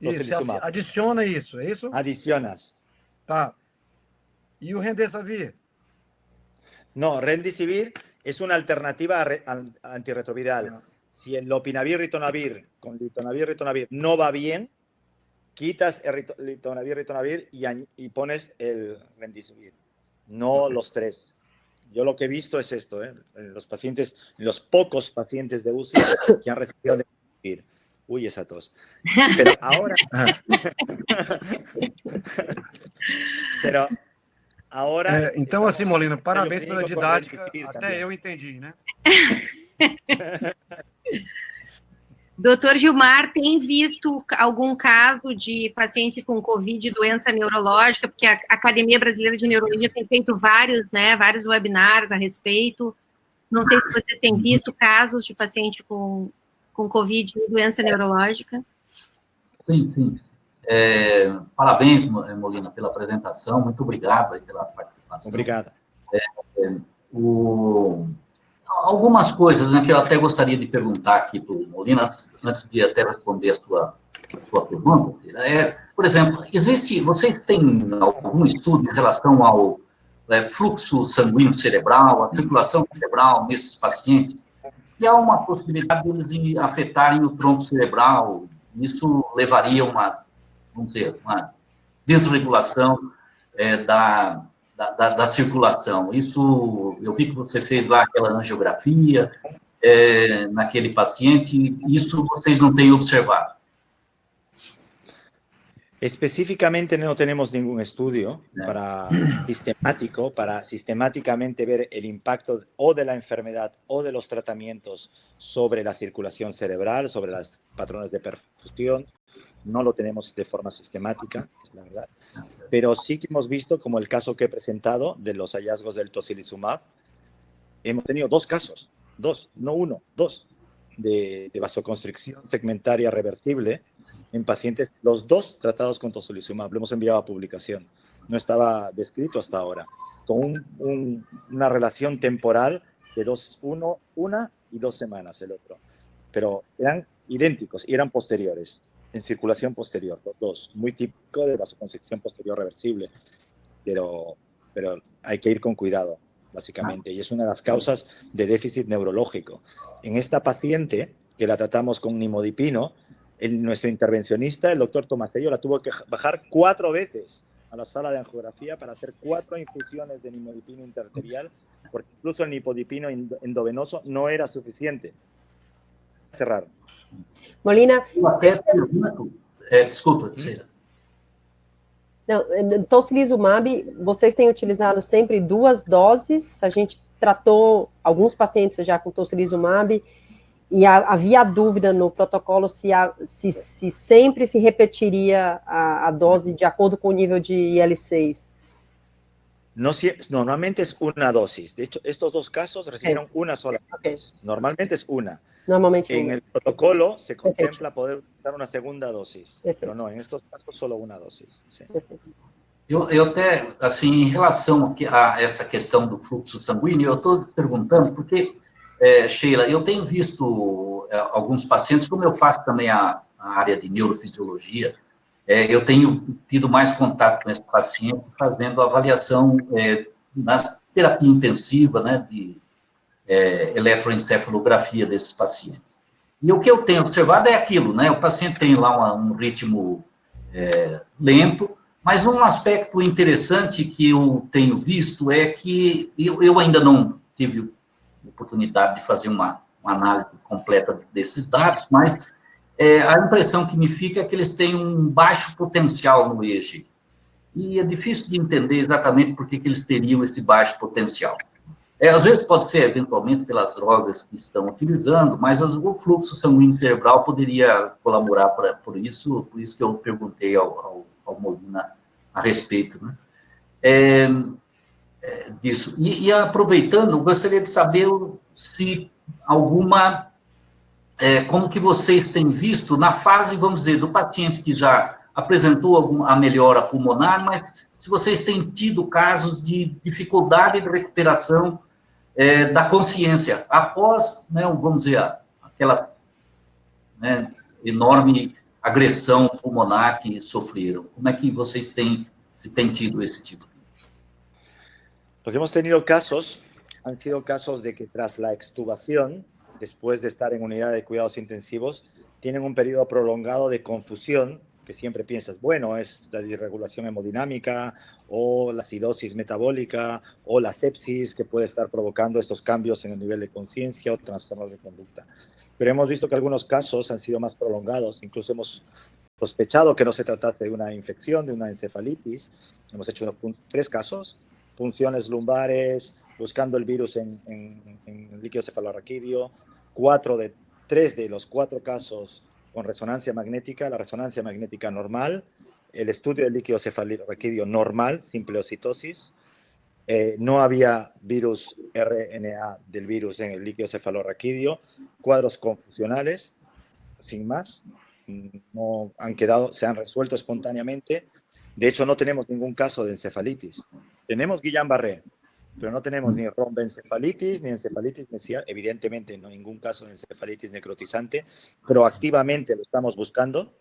Isso, adiciona isso, é isso? Adicionas. Tá. E o Remdesivir? No, Remdesivir es una alternativa antirretroviral. Si el lopinavir-ritonavir con litonavir-ritonavir no va bien, quitas el litonavir y pones el Remdesivir. No los 3. Yo lo que he visto es esto, los pocos pacientes de UCI que han recibido Remdesivir. Uy, esa tos. Pero ahora... Então, assim, Molina, parabéns pela didática. Até eu entendi, né? Doutor Gilmar, tem visto algum caso de paciente com Covid, doença neurológica? Porque a Academia Brasileira de Neurologia tem feito vários webinars a respeito. Não sei se vocês têm visto casos de paciente com Covid e doença neurológica. Sim. Parabéns, Molina, pela apresentação. Muito obrigado pela participação. Obrigado. Algumas coisas que eu até gostaria de perguntar aqui para o Molina, antes de até responder a sua pergunta. Por exemplo, vocês têm algum estudo em relação ao fluxo sanguíneo cerebral, a circulação cerebral nesses pacientes? E há uma possibilidade de eles afetarem o tronco cerebral. Isso levaria uma desregulação da circulação. Isso, eu vi que você fez lá aquela angiografia naquele paciente, isso vocês não têm observado? Específicamente no tenemos ningún estudio sistemático para sistemáticamente ver el impacto o de la enfermedad o de los tratamientos sobre la circulación cerebral, sobre los patrones de perfusión. No lo tenemos de forma sistemática, es la verdad. Pero sí que hemos visto, como el caso que he presentado de los hallazgos del tocilizumab, hemos tenido dos casos, no uno, dos, de vasoconstricción segmentaria reversible en pacientes, los dos tratados con tocilizumab. Lo hemos enviado a publicación. No estaba descrito hasta ahora, con una relación temporal de una y 2 semanas el otro. Pero eran idénticos y eran posteriores, en circulación posterior, los dos. Muy típico de vasoconstricción posterior reversible, pero hay que ir con cuidado, básicamente, y es una de las causas de déficit neurológico. En esta paciente, que la tratamos con nimodipino, nuestro intervencionista, el doctor Tomasello, la tuvo que bajar 4 veces a la sala de angiografía para hacer 4 infusiones de nimodipino interarterial, porque incluso el nimodipino endovenoso no era suficiente. Cerrar. Molina... Desculpa, Sheila. Não, tocilizumab, vocês têm utilizado sempre 2 doses. A gente tratou alguns pacientes já com tocilizumab e havia dúvida no protocolo se sempre se repetiria a dose de acordo com o nível de IL-6. No, normalmente es una dosis. De hecho, estos 2 casos recibieron una sola dosis. Normalmente es una. Normalmente en el protocolo se contempla poder utilizar una segunda dosis, pero no, en estos casos solo una dosis. Sí. Eu até, assim, em relação a essa questão do fluxo sanguíneo, eu estou perguntando porque, Sheila, eu tenho visto alguns pacientes, como eu faço também a área de neurofisiologia, eu tenho tido mais contato com esse paciente fazendo avaliação na terapia intensiva, né, de eletroencefalografia desses pacientes. E o que eu tenho observado é aquilo, né? O paciente tem lá um ritmo lento, mas um aspecto interessante que eu tenho visto é que eu ainda não tive oportunidade de fazer uma análise completa desses dados, mas a impressão que me fica é que eles têm um baixo potencial no EEG. E é difícil de entender exatamente por que eles teriam esse baixo potencial. Às vezes pode ser, eventualmente, pelas drogas que estão utilizando, mas o fluxo sanguíneo cerebral poderia colaborar por isso que eu perguntei ao Molina a respeito, né? Disso. E aproveitando, gostaria de saber se alguma... como que vocês têm visto na fase, vamos dizer, do paciente que já apresentou a melhora pulmonar, mas se vocês têm tido casos de dificuldade de recuperação da consciência, após, né, vamos dizer, aquela, né, enorme agressão pulmonar que sofreram. Como é que vocês têm tido esse tipo? Lo que hemos tenido casos han sido casos de que tras la extubación, después de estar en unidad de cuidados intensivos, tienen un periodo prolongado de confusión, que siempre piensas, bueno, es la disregulación hemodinámica o la acidosis metabólica o la sepsis que puede estar provocando estos cambios en el nivel de conciencia o trastornos de conducta. Pero hemos visto que algunos casos han sido más prolongados, incluso hemos sospechado que no se tratase de una infección, de una encefalitis. Hemos hecho 3 casos, punciones lumbares, buscando el virus en el líquido cefalorraquídeo, 3 de los 4 casos con resonancia magnética, la resonancia magnética normal, el estudio del líquido cefalorraquídeo normal, simple ocitosis, no había virus RNA del virus en el líquido cefalorraquídeo, cuadros confusionales, sin más, no han quedado, se han resuelto espontáneamente. De hecho, no tenemos ningún caso de encefalitis. Tenemos Guillain-Barré, pero no tenemos ni rombencefalitis ni encefalitis mesial, evidentemente no ningún caso de encefalitis necrotizante, pero activamente lo estamos buscando,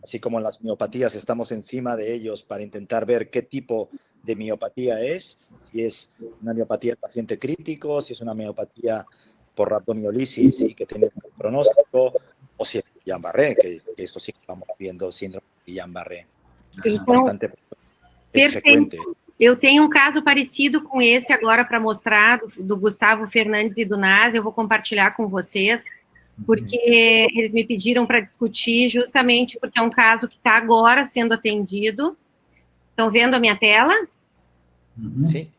así como en las miopatías estamos encima de ellos para intentar ver qué tipo de miopatía es, si es una miopatía del paciente crítico, si es una miopatía por rhabdomiolisis y que tiene un pronóstico, o si es Guillain-Barré, que eso sí estamos viendo síndrome de Guillain-Barré. Es bastante frecuente. Eu tenho um caso parecido com esse agora para mostrar, do Gustavo Fernandes e do Naz, eu vou compartilhar com vocês. porque eles me pediram para discutir justamente porque é um caso que está agora sendo atendido. Estão vendo a minha tela? Sim.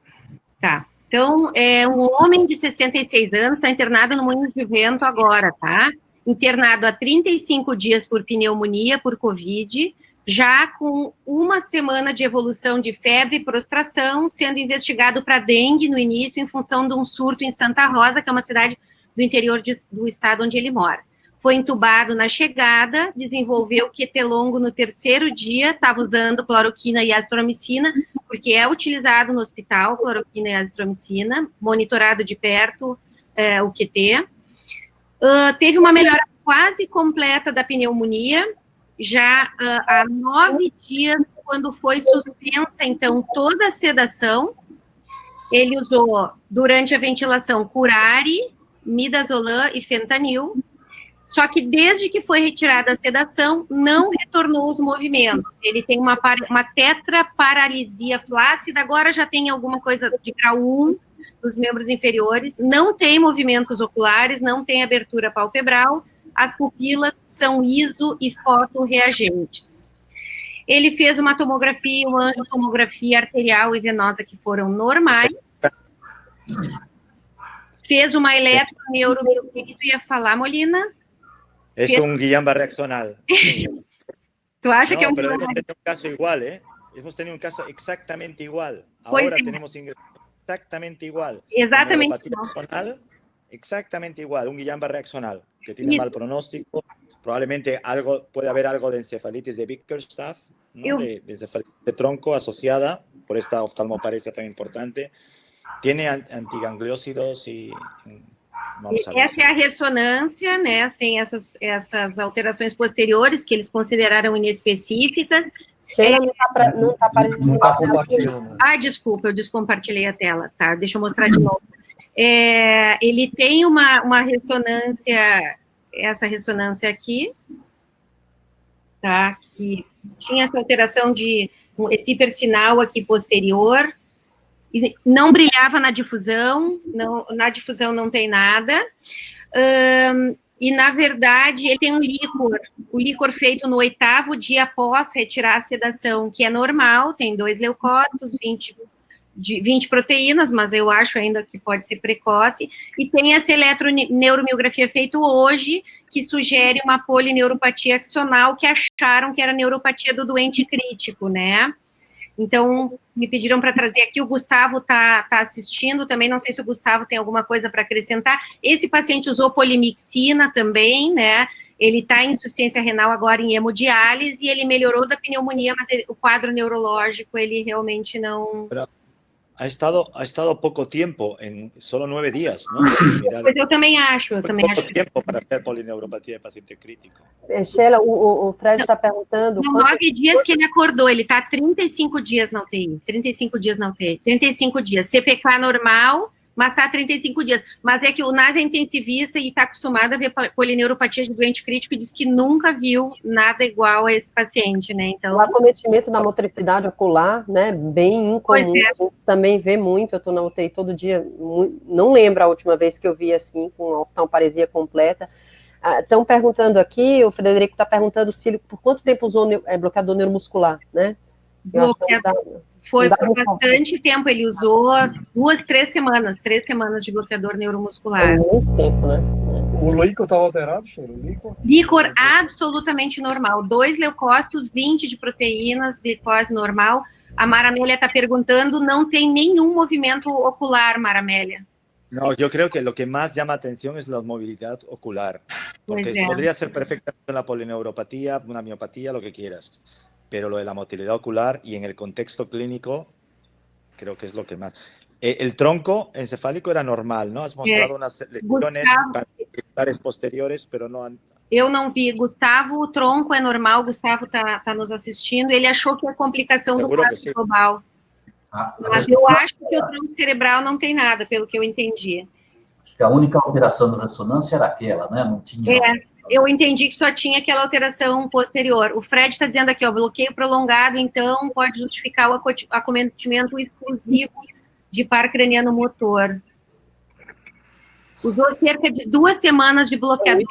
Tá. Então, é um homem de 66 anos, está internado no Moinhos de Vento agora, tá? Internado há 35 dias por pneumonia, por Covid, já com uma semana de evolução de febre e prostração, sendo investigado para dengue no início, em função de um surto em Santa Rosa, que é uma cidade do interior do estado onde ele mora. Foi entubado na chegada, desenvolveu QT longo no 3º dia, estava usando cloroquina e azitromicina, porque é utilizado no hospital, cloroquina e azitromicina, monitorado de perto o QT. Teve uma melhora quase completa da pneumonia, já há 9 dias, quando foi suspensa, então, toda a sedação. Ele usou, durante a ventilação, curare, midazolam e fentanil. Só que desde que foi retirada a sedação, não retornou os movimentos. Ele tem uma tetraparalisia flácida, agora já tem alguma coisa de grau 1 dos membros inferiores, não tem movimentos oculares, não tem abertura palpebral, as pupilas são iso e fotorreagentes. Ele fez uma tomografia, uma angiotomografia arterial e venosa que foram normais. Fez uma eletroneuromiografia, que tu ia falar, Molina? Es un Guillain-Barré axonal. ¿Tú acha No, que es un pero hemos tenido un caso igual, ¿eh? Hemos tenido un caso exactamente igual. Pues Ahora sí. tenemos exactamente igual. Exactamente Neuropatía axonal, exactamente igual. Un Guillain-Barré axonal que tiene mal pronóstico. Probablemente puede haber algo de encefalitis de Bickerstaff, ¿no? De encefalitis de tronco asociada por esta oftalmoparesia tan importante. Tiene antigangliósidos y... Essa é a ressonância, né? Tem essas alterações posteriores que eles consideraram inespecíficas. Sheila, não está aparecendo. Não está compartilhando. Ah, desculpa, eu descompartilhei a tela, tá? Deixa eu mostrar de novo. Ele tem uma ressonância, essa ressonância aqui, tá? Que tinha essa alteração de esse hipersinal aqui posterior. Não brilhava na difusão não tem nada, e, na verdade, ele tem um líquor, o líquor feito no 8º dia após retirar a sedação, que é normal, tem 2 leucócitos, 20 proteínas, mas eu acho ainda que pode ser precoce, e tem essa eletroneuromiografia feita hoje, que sugere uma polineuropatia axonal, que acharam que era neuropatia do doente crítico, né? Então, me pediram para trazer aqui, o Gustavo tá assistindo também, não sei se o Gustavo tem alguma coisa para acrescentar. Esse paciente usou polimixina também, né? Ele está em insuficiência renal agora em hemodiálise, e ele melhorou da pneumonia, mas o quadro neurológico, ele realmente não... Ha estado poco tiempo, solo 9 días, ¿no? Pois eu também acho, Poco tiempo para hacer polineuropatia de paciente crítico. Sheila, o Fred está perguntando... São 9 dias que ele acordou, ele está 35 dias na UTI, 35 dias, CPK normal, mas está 35 dias. Mas é que o NAS é intensivista e está acostumado a ver polineuropatia de doente crítico e diz que nunca viu nada igual a esse paciente, né? Então, o acometimento da motricidade ocular, né, bem incomum, Pois é. A gente também vê muito, eu estou na UTI todo dia, não lembro a última vez que eu vi assim, com oftalmoparesia completa. Estão perguntando aqui, o Frederico está perguntando se por quanto tempo usou bloqueador neuromuscular, né? Foi por bastante tempo, ele usou 3 semanas de bloqueador neuromuscular. É muito tempo, né? O líquor estava alterado, Sheila? O líquor? Líquor absolutamente normal, 2 leucócitos, 20 de proteínas, glicose normal. A Maramélia está perguntando, não tem nenhum movimento ocular, Maramélia. No, yo creo que lo que más llama atención es la movilidad ocular, porque podría ser perfectamente una polineuropatía, una miopatía, lo que quieras, pero lo de la motilidad ocular y en el contexto clínico creo que es lo que más. El tronco encefálico era normal, ¿no? Has mostrado unas lesiones particulares posteriores, pero no han... Eu não vi. Gustavo, o tronco é normal, o Gustavo tá nos assistindo, ele achou que é complicação do quadro global. Mas eu acho que o tronco cerebral não tem nada, pelo que eu entendi. Acho que a única alteração da ressonância era aquela, né? Não tinha... Eu entendi que só tinha aquela alteração posterior. O Fred está dizendo aqui, ó, bloqueio prolongado, então pode justificar o acometimento exclusivo de par craniano motor. Usou cerca de 2 semanas de bloqueador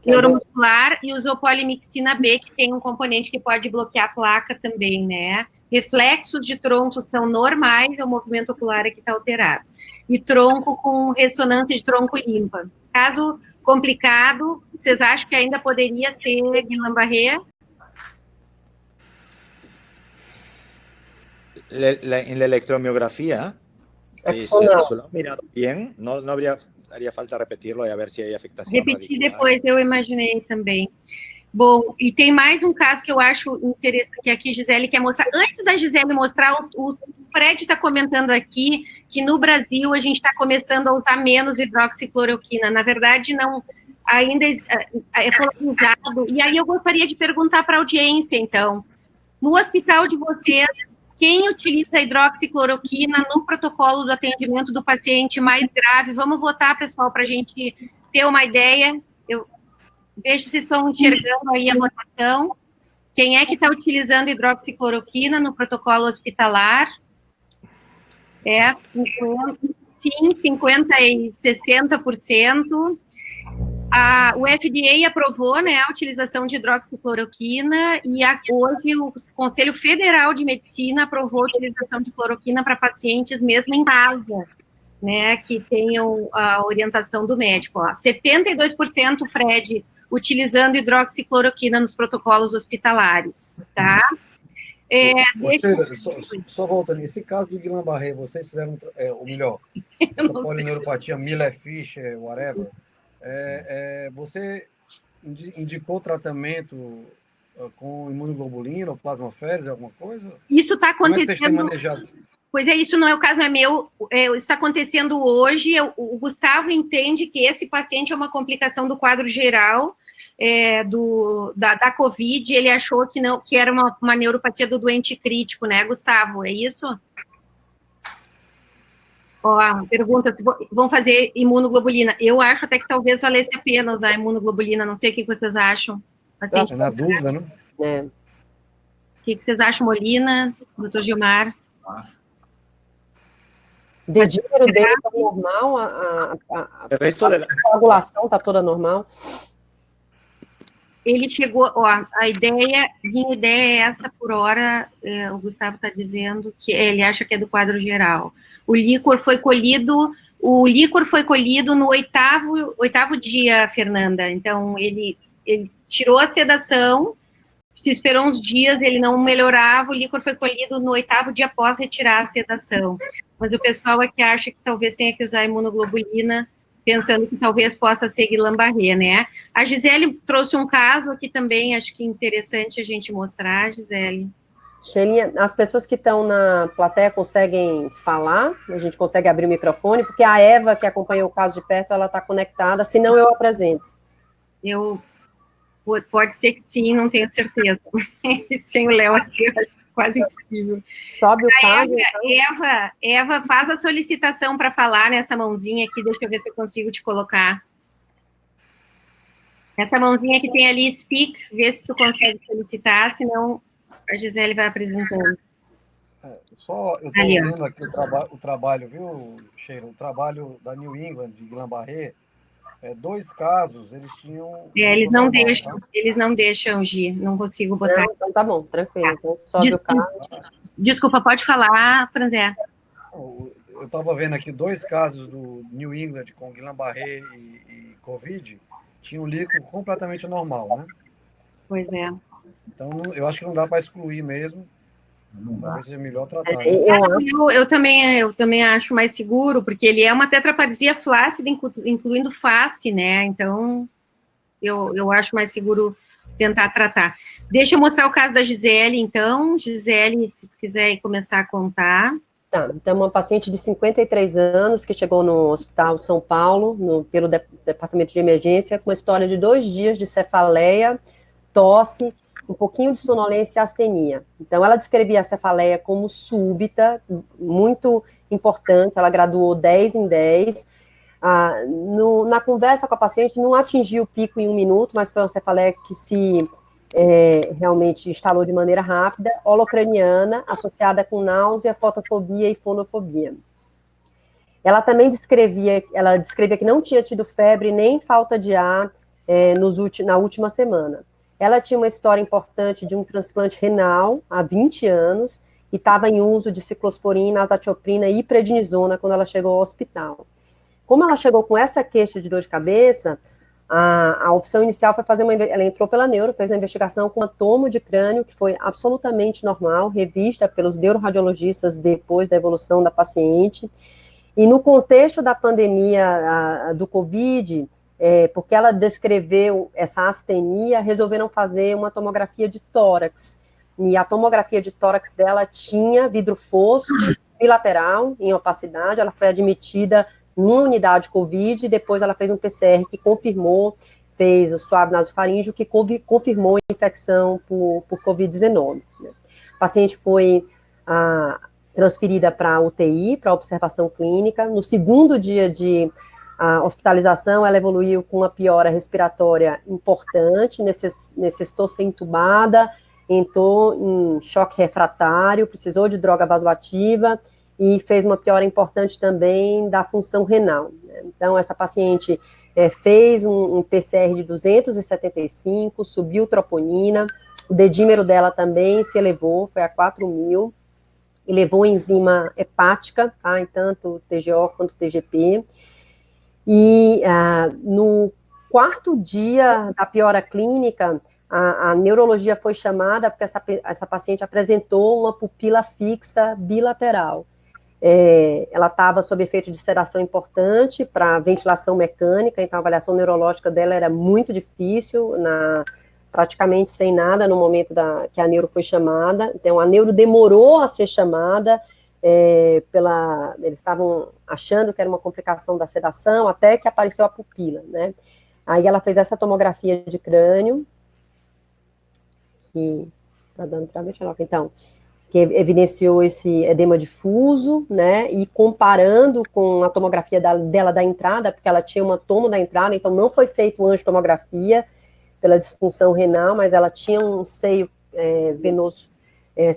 neuromuscular e usou polimixina B, que tem um componente que pode bloquear a placa também, né? Reflexos de tronco são normais, é o movimento ocular que está alterado. E tronco com ressonância de tronco limpa. Caso complicado, vocês acham que ainda poderia ser Guillain-Barré? En la electromiografía, se lo han mirado bien, no haría falta repetirlo e a ver se hay afectação Repetir radicular. depois, eu imaginei também. Bom, e tem mais um caso que eu acho interessante, que aqui Gisele quer mostrar. Antes da Gisele mostrar, o Fred está comentando aqui que no Brasil a gente está começando a usar menos hidroxicloroquina. Na verdade, não, ainda é polarizado. E aí eu gostaria de perguntar para a audiência, então, no hospital de vocês, quem utiliza a hidroxicloroquina no protocolo do atendimento do paciente mais grave? Vamos votar, pessoal, para a gente ter uma ideia. Eu vejo se estão enxergando aí a votação. Quem é que está utilizando hidroxicloroquina no protocolo hospitalar? 50 e 60%. O FDA aprovou, né, a utilização de hidroxicloroquina e hoje o Conselho Federal de Medicina aprovou a utilização de cloroquina para pacientes mesmo em casa, né, que tenham a orientação do médico. 72%, Fred, utilizando hidroxicloroquina nos protocolos hospitalares, tá? Só voltando, esse caso do Guillain-Barré, vocês fizeram, ou melhor, essa polineuropatia, Miller-Fisher, whatever, você indicou tratamento com imunoglobulina ou plasmaféresis, alguma coisa? Isso está acontecendo. Como é que vocês têm manejado? Pois é, isso não é o caso, não é meu, isso está acontecendo hoje. O Gustavo entende que esse paciente é uma complicação do quadro geral da Covid. Ele achou que era uma neuropatia do doente crítico, né, Gustavo? É isso? Pergunta se vão fazer imunoglobulina. Eu acho até que talvez valesse a pena usar imunoglobulina. Não sei o que vocês acham. É na dúvida, né? O que vocês acham, Molina, doutor Gilmar? O dedinho dele está normal, a coagulação está toda normal. Ele chegou, minha ideia é essa por hora, o Gustavo está dizendo que ele acha que é do quadro geral. O líquor foi colhido no oitavo dia, Fernanda. Então, ele tirou a sedação, se esperou uns dias, ele não melhorava, o líquor foi colhido no 8º dia após retirar a sedação. Mas o pessoal aqui acha que talvez tenha que usar imunoglobulina, pensando que talvez possa ser Guillain-Barré, né? A Gisele trouxe um caso aqui também, acho que interessante a gente mostrar, Gisele. Shelinha, as pessoas que estão na plateia conseguem falar? A gente consegue abrir o microfone? Porque a Eva, que acompanhou o caso de perto, ela está conectada, senão eu apresento. Pode ser que sim, não tenho certeza. Sem o Léo aqui, acho quase impossível. Sobe o caso, Eva, faz a solicitação para falar nessa mãozinha aqui, deixa eu ver se eu consigo te colocar. Essa mãozinha que tem ali, speak, vê se tu consegue solicitar, senão a Gisele vai apresentando. Eu estou vendo aqui o trabalho, viu, Sheila? O trabalho da New England, de Guillain-Barré, 2 casos, eles tinham... eles não deixam, Gi, não consigo botar. Não, então tá bom, tranquilo. Então sobe o caso. Desculpa, pode falar, Franzé. Eu estava vendo aqui 2 casos do New England com Guillain-Barré e Covid, tinha um líquido completamente normal, né? Pois é. Então, eu acho que não dá para excluir mesmo. Talvez seja melhor tratar. Né? Eu também acho mais seguro, porque ele é uma tetraplegia flácida, incluindo face, né? Então, eu acho mais seguro tentar tratar. Deixa eu mostrar o caso da Gisele, então. Gisele, se tu quiser começar a contar. Tá, então uma paciente de 53 anos que chegou no Hospital São Paulo, pelo Departamento de Emergência, com uma história de 2 dias de cefaleia, tosse, um pouquinho de sonolência e astenia. Então, ela descrevia a cefaleia como súbita, muito importante, ela graduou 10 em 10. Na conversa com a paciente, não atingiu o pico em 1 minuto, mas foi uma cefaleia que se realmente instalou de maneira rápida, holocraniana, associada com náusea, fotofobia e fonofobia. Ela também descrevia que não tinha tido febre nem falta de ar na última semana. Ela tinha uma história importante de um transplante renal há 20 anos e estava em uso de ciclosporina, azatioprina e prednisona quando ela chegou ao hospital. Como ela chegou com essa queixa de dor de cabeça, a opção inicial foi ela entrou pela neuro, fez uma investigação com uma tomo de crânio, que foi absolutamente normal, revista pelos neuroradiologistas depois da evolução da paciente. E no contexto da pandemia do Covid, porque ela descreveu essa astenia, resolveram fazer uma tomografia de tórax. E a tomografia de tórax dela tinha vidro fosco, bilateral, em opacidade. Ela foi admitida numa unidade Covid, e depois ela fez um PCR que confirmou, fez o suave nasofaríngeo, que confirmou a infecção por Covid-19. A paciente foi transferida para a UTI, para observação clínica. No segundo dia de hospitalização, ela evoluiu com uma piora respiratória importante, necessitou ser entubada, entrou em choque refratário, precisou de droga vasoativa e fez uma piora importante também da função renal. Então, essa paciente fez um PCR de 275, subiu troponina, o dedímero dela também se elevou, foi a 4.000, elevou a enzima hepática, tá, em tanto TGO quanto TGP. E no quarto dia da piora clínica, a neurologia foi chamada porque essa paciente apresentou uma pupila fixa bilateral. Ela estava sob efeito de sedação importante para ventilação mecânica, então a avaliação neurológica dela era muito difícil, praticamente sem nada no momento que a neuro foi chamada. Então a neuro demorou a ser chamada, eles estavam achando que era uma complicação da sedação, até que apareceu a pupila, né? Aí ela fez essa tomografia de crânio, que tá dando para ver, então, que evidenciou esse edema difuso, né, e comparando com a tomografia dela da entrada, porque ela tinha uma tomo da entrada, então não foi feito angiotomografia pela disfunção renal, mas ela tinha um seio venoso,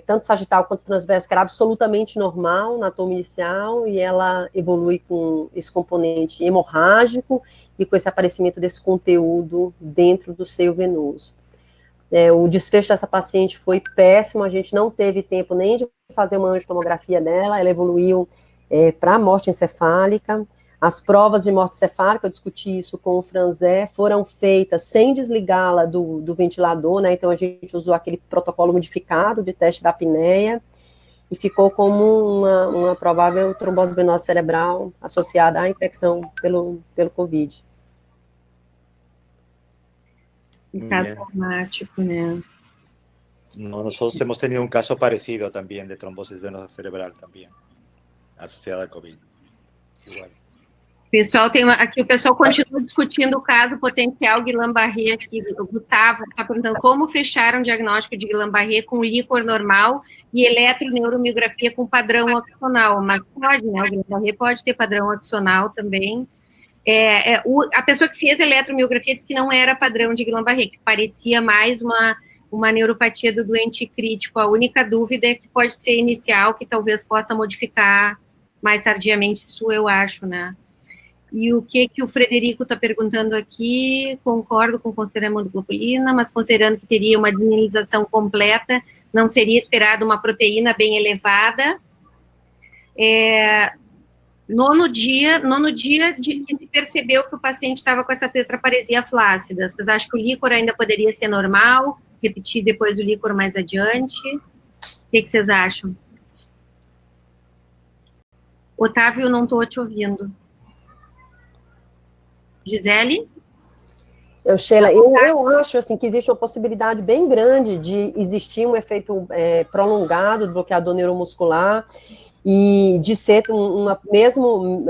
tanto sagital quanto transverso, que era absolutamente normal na tomo inicial, e ela evolui com esse componente hemorrágico e com esse aparecimento desse conteúdo dentro do seio venoso. O desfecho dessa paciente foi péssimo, a gente não teve tempo nem de fazer uma angiotomografia dela, ela evoluiu para morte encefálica. As provas de morte encefálica, eu discuti isso com o Franzé, foram feitas sem desligá-la do ventilador, né, então a gente usou aquele protocolo modificado de teste da apneia, e ficou como uma provável trombose venosa cerebral associada à infecção pelo Covid. Um caso traumático, né? Nosotros hemos tenido un caso parecido también de trombosis venosa cerebral también, asociada al COVID. Igual. Pessoal, aqui o pessoal continua discutindo o caso potencial Guillain-Barré aqui. O Gustavo está perguntando como fechar um diagnóstico de Guillain-Barré com líquor normal e eletroneuromiografia com padrão opcional. Mas pode, né? O Guillain-Barré pode ter padrão opcional também. A pessoa que fez a eletromiografia disse que não era padrão de Guillain-Barré, que parecia mais uma neuropatia do doente crítico. A única dúvida é que pode ser inicial, que talvez possa modificar mais tardiamente, isso eu acho, né? E o que o Frederico está perguntando aqui, concordo com considerando a imunoglobulina, mas considerando que teria uma desmineralização completa, não seria esperado uma proteína bem elevada. Nono dia de que se percebeu que o paciente estava com essa tetraparesia flácida. Vocês acham que o líquor ainda poderia ser normal? Repetir depois o líquor mais adiante? O que vocês acham? Otávio, eu não estou te ouvindo. Gisele? Sheila, eu acho assim, que existe uma possibilidade bem grande de existir um efeito prolongado do bloqueador neuromuscular e de ser mesmo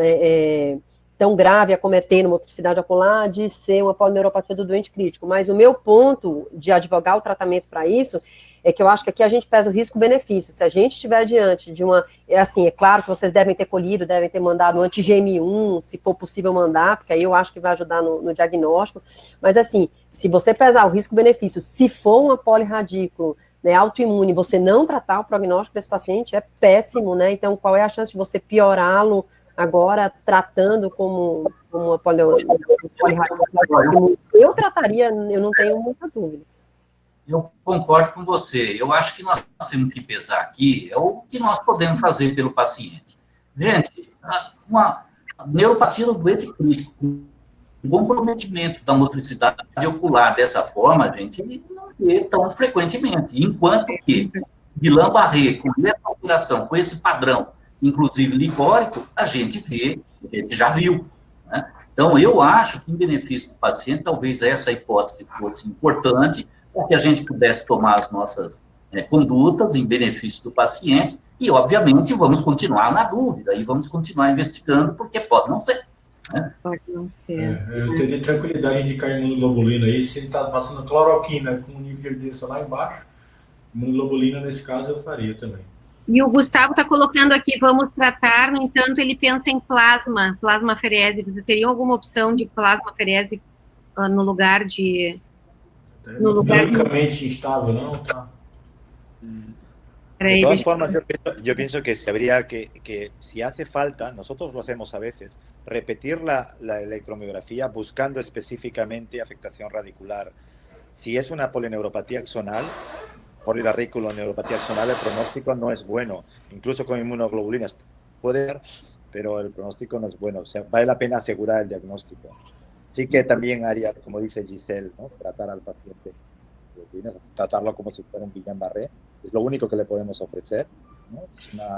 tão grave, acometendo motricidade ocular, de ser uma polineuropatia do doente crítico. Mas o meu ponto de advogar o tratamento para isso é que eu acho que aqui a gente pesa o risco-benefício. Se a gente estiver diante de é claro que vocês devem ter colhido, devem ter mandado um anti-GM1, se for possível mandar, porque aí eu acho que vai ajudar no diagnóstico, mas assim, se você pesar o risco-benefício, se for uma polirradículo, né, autoimune, você não tratar o prognóstico desse paciente é péssimo, né, então qual é a chance de você piorá-lo agora tratando como a polirradiculose, eu trataria, eu não tenho muita dúvida. Eu concordo com você. Eu acho que nós temos que pesar aqui é o que nós podemos fazer pelo paciente. Gente, uma neuropatia do doente crítico, com comprometimento da motricidade ocular dessa forma, a gente não vê tão frequentemente. Enquanto que Guillain-Barré, com essa alteração, com esse padrão, inclusive licórico, a gente já viu. Né? Então, eu acho que, em benefício do paciente, talvez essa hipótese fosse importante, para que a gente pudesse tomar as nossas condutas em benefício do paciente, e, obviamente, vamos continuar na dúvida, e vamos continuar investigando, porque pode não ser. Né? Pode não ser. Eu teria tranquilidade em indicar imunoglobulina aí, se ele está passando cloroquina com um nível de evidência lá embaixo, imunoglobulina, nesse caso, eu faria também. E o Gustavo está colocando aqui, vamos tratar, no entanto, ele pensa em plasmaferese. Vocês teriam alguma opção de plasmaferese no lugar de... Químicamente instável, ¿no? De todas formas, yo pienso que habría que, si hace falta, nosotros lo hacemos a veces, repetir la electromiografía buscando específicamente afectación radicular. Si es una polineuropatía axonal, neuropatía axonal, el pronóstico no es bueno. Incluso con inmunoglobulinas puede ser, pero el pronóstico no es bueno. O sea, vale la pena asegurar el diagnóstico. Sí que también haría, como dice Giselle, ¿no? Tratar al paciente, tratarlo como si fuera un Guillain-Barré. É o único que le podemos oferecer. Né?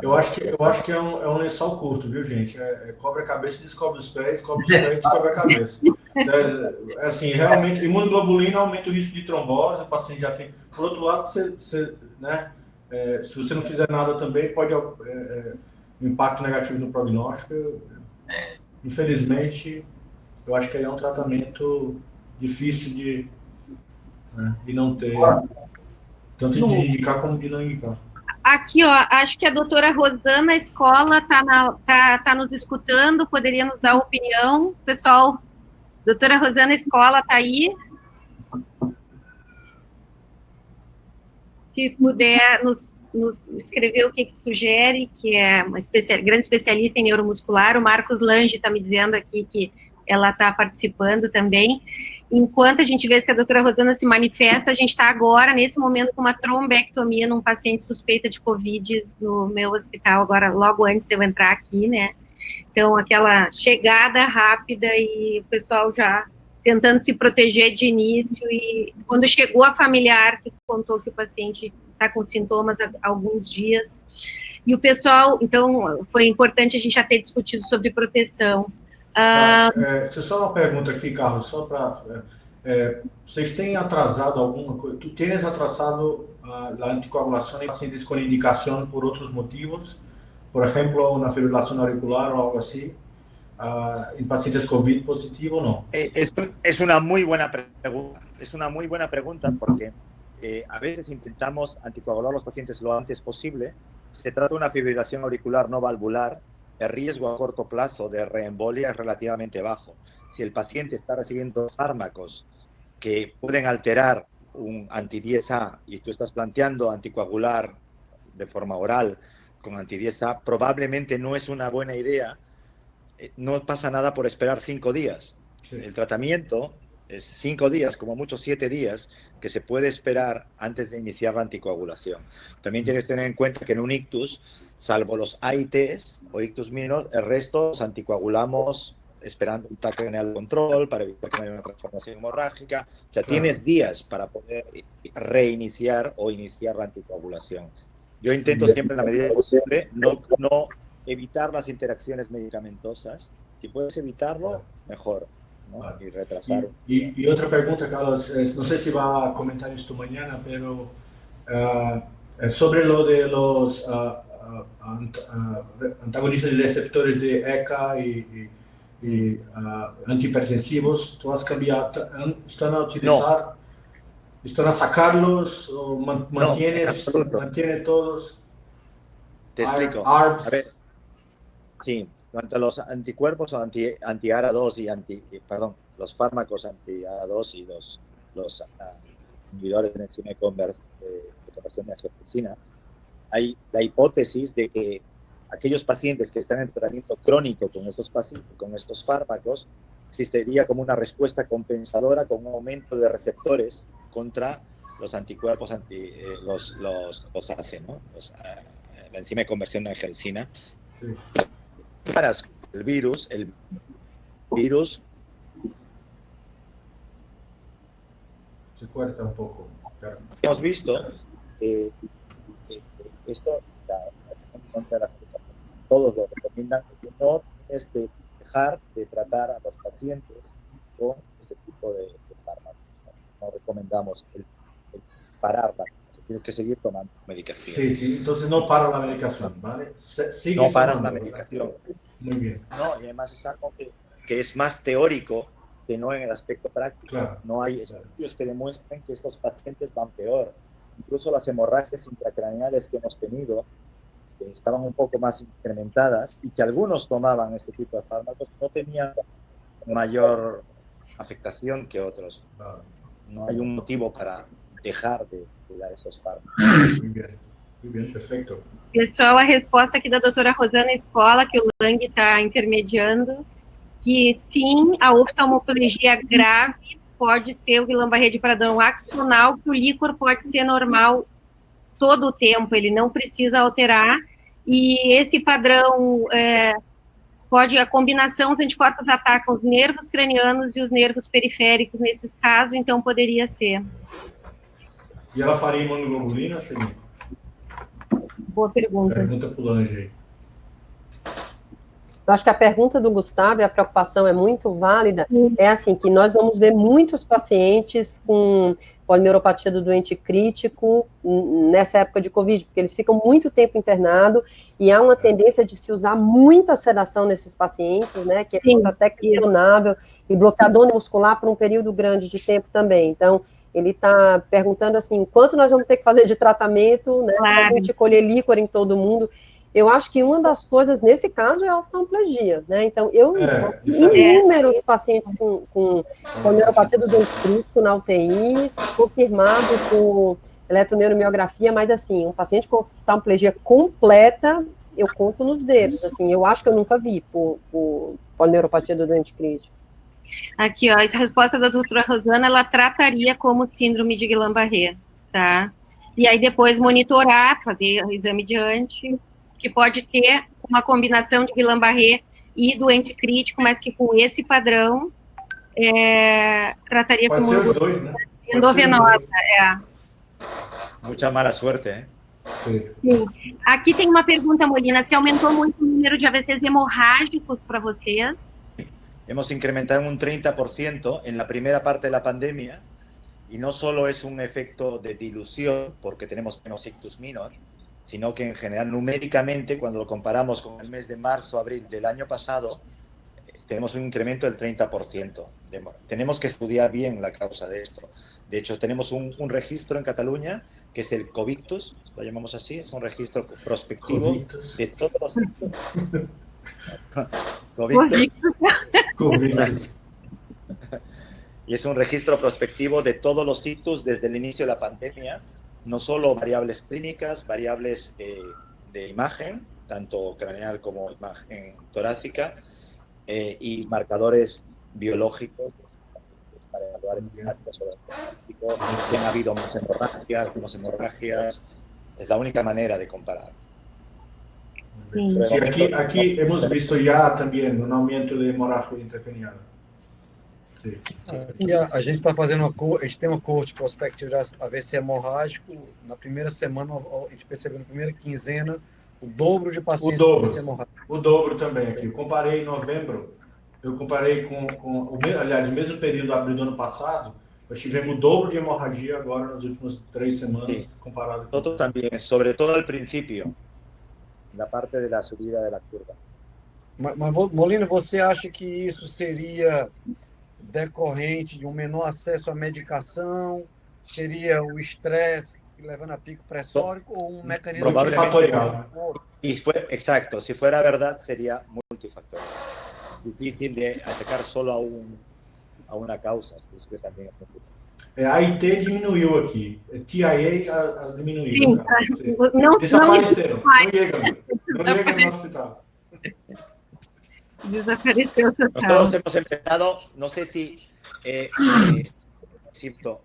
Eu acho que é um lençol curto, viu, gente? Cobre a cabeça e descobre os pés, cobre os pés e descobre a cabeça. Assim, realmente, imunoglobulina aumenta o risco de trombose, o paciente já tem... Por outro lado, né, se você não fizer nada também, pode um impacto negativo no prognóstico. Infelizmente, eu acho que aí é um tratamento difícil de não ter... Tanto de indicar como de não indicar. Aqui, ó, acho que a doutora Rosana Escola tá nos escutando, poderia nos dar opinião. Pessoal, doutora Rosana Escola está aí. Se puder nos escrever o que sugere, que é uma grande especialista em neuromuscular. O Marcos Lange está me dizendo aqui que ela está participando também. Enquanto a gente vê se a doutora Rosana se manifesta, a gente está agora, nesse momento, com uma trombectomia num paciente suspeita de Covid no meu hospital, agora, logo antes de eu entrar aqui, né? Então, aquela chegada rápida e o pessoal já tentando se proteger de início, e quando chegou a familiar, que contou que o paciente está com sintomas há alguns dias, e o pessoal, então, foi importante a gente já ter discutido sobre proteção. Só uma pergunta aqui, Carlos, só para... vocês têm atrasado alguma coisa? Tu tens atrasado a anticoagulação em pacientes com indicação por outros motivos? Por exemplo, uma fibrilação auricular ou algo assim? ¿En pacientes COVID positivo o no? Es una muy buena pregunta. Es una muy buena pregunta porque a veces intentamos anticoagular a los pacientes lo antes posible. Se trata de una fibrilación auricular no valvular. El riesgo a corto plazo de reembolia es relativamente bajo. Si el paciente está recibiendo fármacos que pueden alterar un anti-10A y tú estás planteando anticoagular de forma oral con anti-10A, probablemente no es una buena idea. No pasa nada por esperar 5 días. Sí. El tratamiento es 5 días, como mucho 7 días, que se puede esperar antes de iniciar la anticoagulación. También tienes que tener en cuenta que en un ictus, salvo los AITs o ictus mínimos, el resto los anticoagulamos esperando un TAC renal control para evitar que no haya una transformación hemorrágica. O sea, tienes días para poder reiniciar o iniciar la anticoagulación. Yo intento siempre, en la medida posible, no evitar las interacciones medicamentosas. Si puedes evitarlo, mejor, ¿no? Y retrasar. Y otra pregunta, Carlos, no sé si va a comentar esto mañana, pero sobre lo de los antagonistas de receptores de ECA y antihipertensivos, ¿tú has cambiado? ¿Están a utilizar? No. ¿Están a sacarlos o mantienes todos? Te explico. A ver, sí, tanto los anticuerpos anti-ARA2 y los fármacos anti-ARA2 y los inhibidores de enzima de conversión de angiotensina, hay la hipótesis de que aquellos pacientes que están en tratamiento crónico con estos fármacos, existiría como una respuesta compensadora con un aumento de receptores contra los anticuerpos, los ACE, ¿no? La enzima de conversión de angiotensina. Sí. Para el virus se corta un poco. hemos visto esto, todos lo recomiendan, que no tienes que dejar de tratar a los pacientes con este tipo de fármacos. No recomendamos el pararla, tienes que seguir tomando medicación. Sí, sí, entonces no para la medicación, ¿vale? Sigue no paras tomando, la medicación. Muy bien. No, y además es algo que es más teórico que no en el aspecto práctico. Claro, no hay estudios que demuestren que estos pacientes van peor. Incluso las hemorragias intracraneales que hemos tenido, que estaban un poco más incrementadas y que algunos tomaban este tipo de fármacos, no tenían mayor afectación que otros. No hay un motivo para dejar de dar esos fármacos. Muy bien, perfeito. Pessoal, a resposta aqui da doutora Rosana Escola, que o Lang está intermediando, que sim, a oftalmoplegia grave pode ser o Guillain-Barré de padrão axonal, que o líquor pode ser normal todo o tempo, ele não precisa alterar, e esse padrão pode, a combinação, os anticorpos atacam os nervos cranianos e os nervos periféricos nesses casos, então poderia ser. E ela faria imunoglobulina, Felipe? Boa pergunta. Pergunta para o Lange aí. Eu acho que a pergunta do Gustavo e a preocupação é muito válida. Sim. É assim, que nós vamos ver muitos pacientes com polineuropatia do doente crítico nessa época de Covid, porque eles ficam muito tempo internados e há uma tendência de se usar muita sedação nesses pacientes, né, que é até questionável, e bloqueador muscular por um período grande de tempo também. Então, ele está perguntando assim, quanto nós vamos ter que fazer de tratamento, né, para a gente colher líquor em todo mundo. Eu acho que uma das coisas, nesse caso, é a oftalmoplegia, né? Então, inúmeros pacientes com neuropatia do doente crítico na UTI, confirmado com eletroneuromiografia, mas, assim, um paciente com oftalmoplegia completa, eu conto nos dedos, assim, eu acho que eu nunca vi por polineuropatia do doente crítico. Aqui, ó, a resposta da doutora Rosana, ela trataria como síndrome de Guillain-Barré, tá? E aí, depois, monitorar, fazer o exame diante, que pode ter uma combinação de Guillain-Barré e doente crítico, mas que com esse padrão trataria pode como ser os dois, né? endovenosa. Muita mala sorte, hein? Sim. Aqui tem uma pergunta, Molina, se aumentou muito o número de AVCs hemorrágicos para vocês? Hemos incrementado un 30% en la primera parte de la pandemia, y no solo es un efecto de dilución, porque tenemos menos ictus minor, sino que en general numéricamente, cuando lo comparamos con el mes de marzo, abril del año pasado, tenemos un incremento del 30%. Tenemos que estudiar bien la causa de esto. De hecho, tenemos un registro en Cataluña, que es el Covictus, lo llamamos así, es un registro prospectivo de todos los... Covictus. Y es un registro prospectivo de todos los ictus desde el inicio de la pandemia, no solo variables clínicas, variables de imagen, tanto craneal como imagen torácica, y marcadores biológicos para evaluar el impacto sobre el pronóstico, que han habido más hemorragias, menos hemorragias. Es la única manera de comparar. Sí, aquí hemos visto ya también un aumento de hemorragia intracraniana. Sim. Aqui a gente está fazendo a gente tem uma cohort prospectiva de AVC hemorrágico. Na primeira semana, a gente percebeu na primeira quinzena o dobro de pacientes com AVC hemorrágico. O dobro também aqui. Eu comparei em novembro, aliás, no mesmo período de abril do ano passado, nós tivemos o dobro de hemorragia agora nas últimas 3 semanas, comparado com... Nosotros también, sobre todo al principio, na parte de la subida de la curva. Mas Molina, você acha que isso seria decorrente de um menor acesso à medicação, seria o estresse levando a pico pressórico ou um mecanismo multifactorial? Exacto, si fuera verdad sería multifactorial. Difícil de atacar solo a una causa, por isso que também es multifactorial. A IT diminuiu aqui, TIA as diminuíram. Sim, desapareceram. No llega no hospital. Desapareceu total. Nosotros hemos empezado, no sé si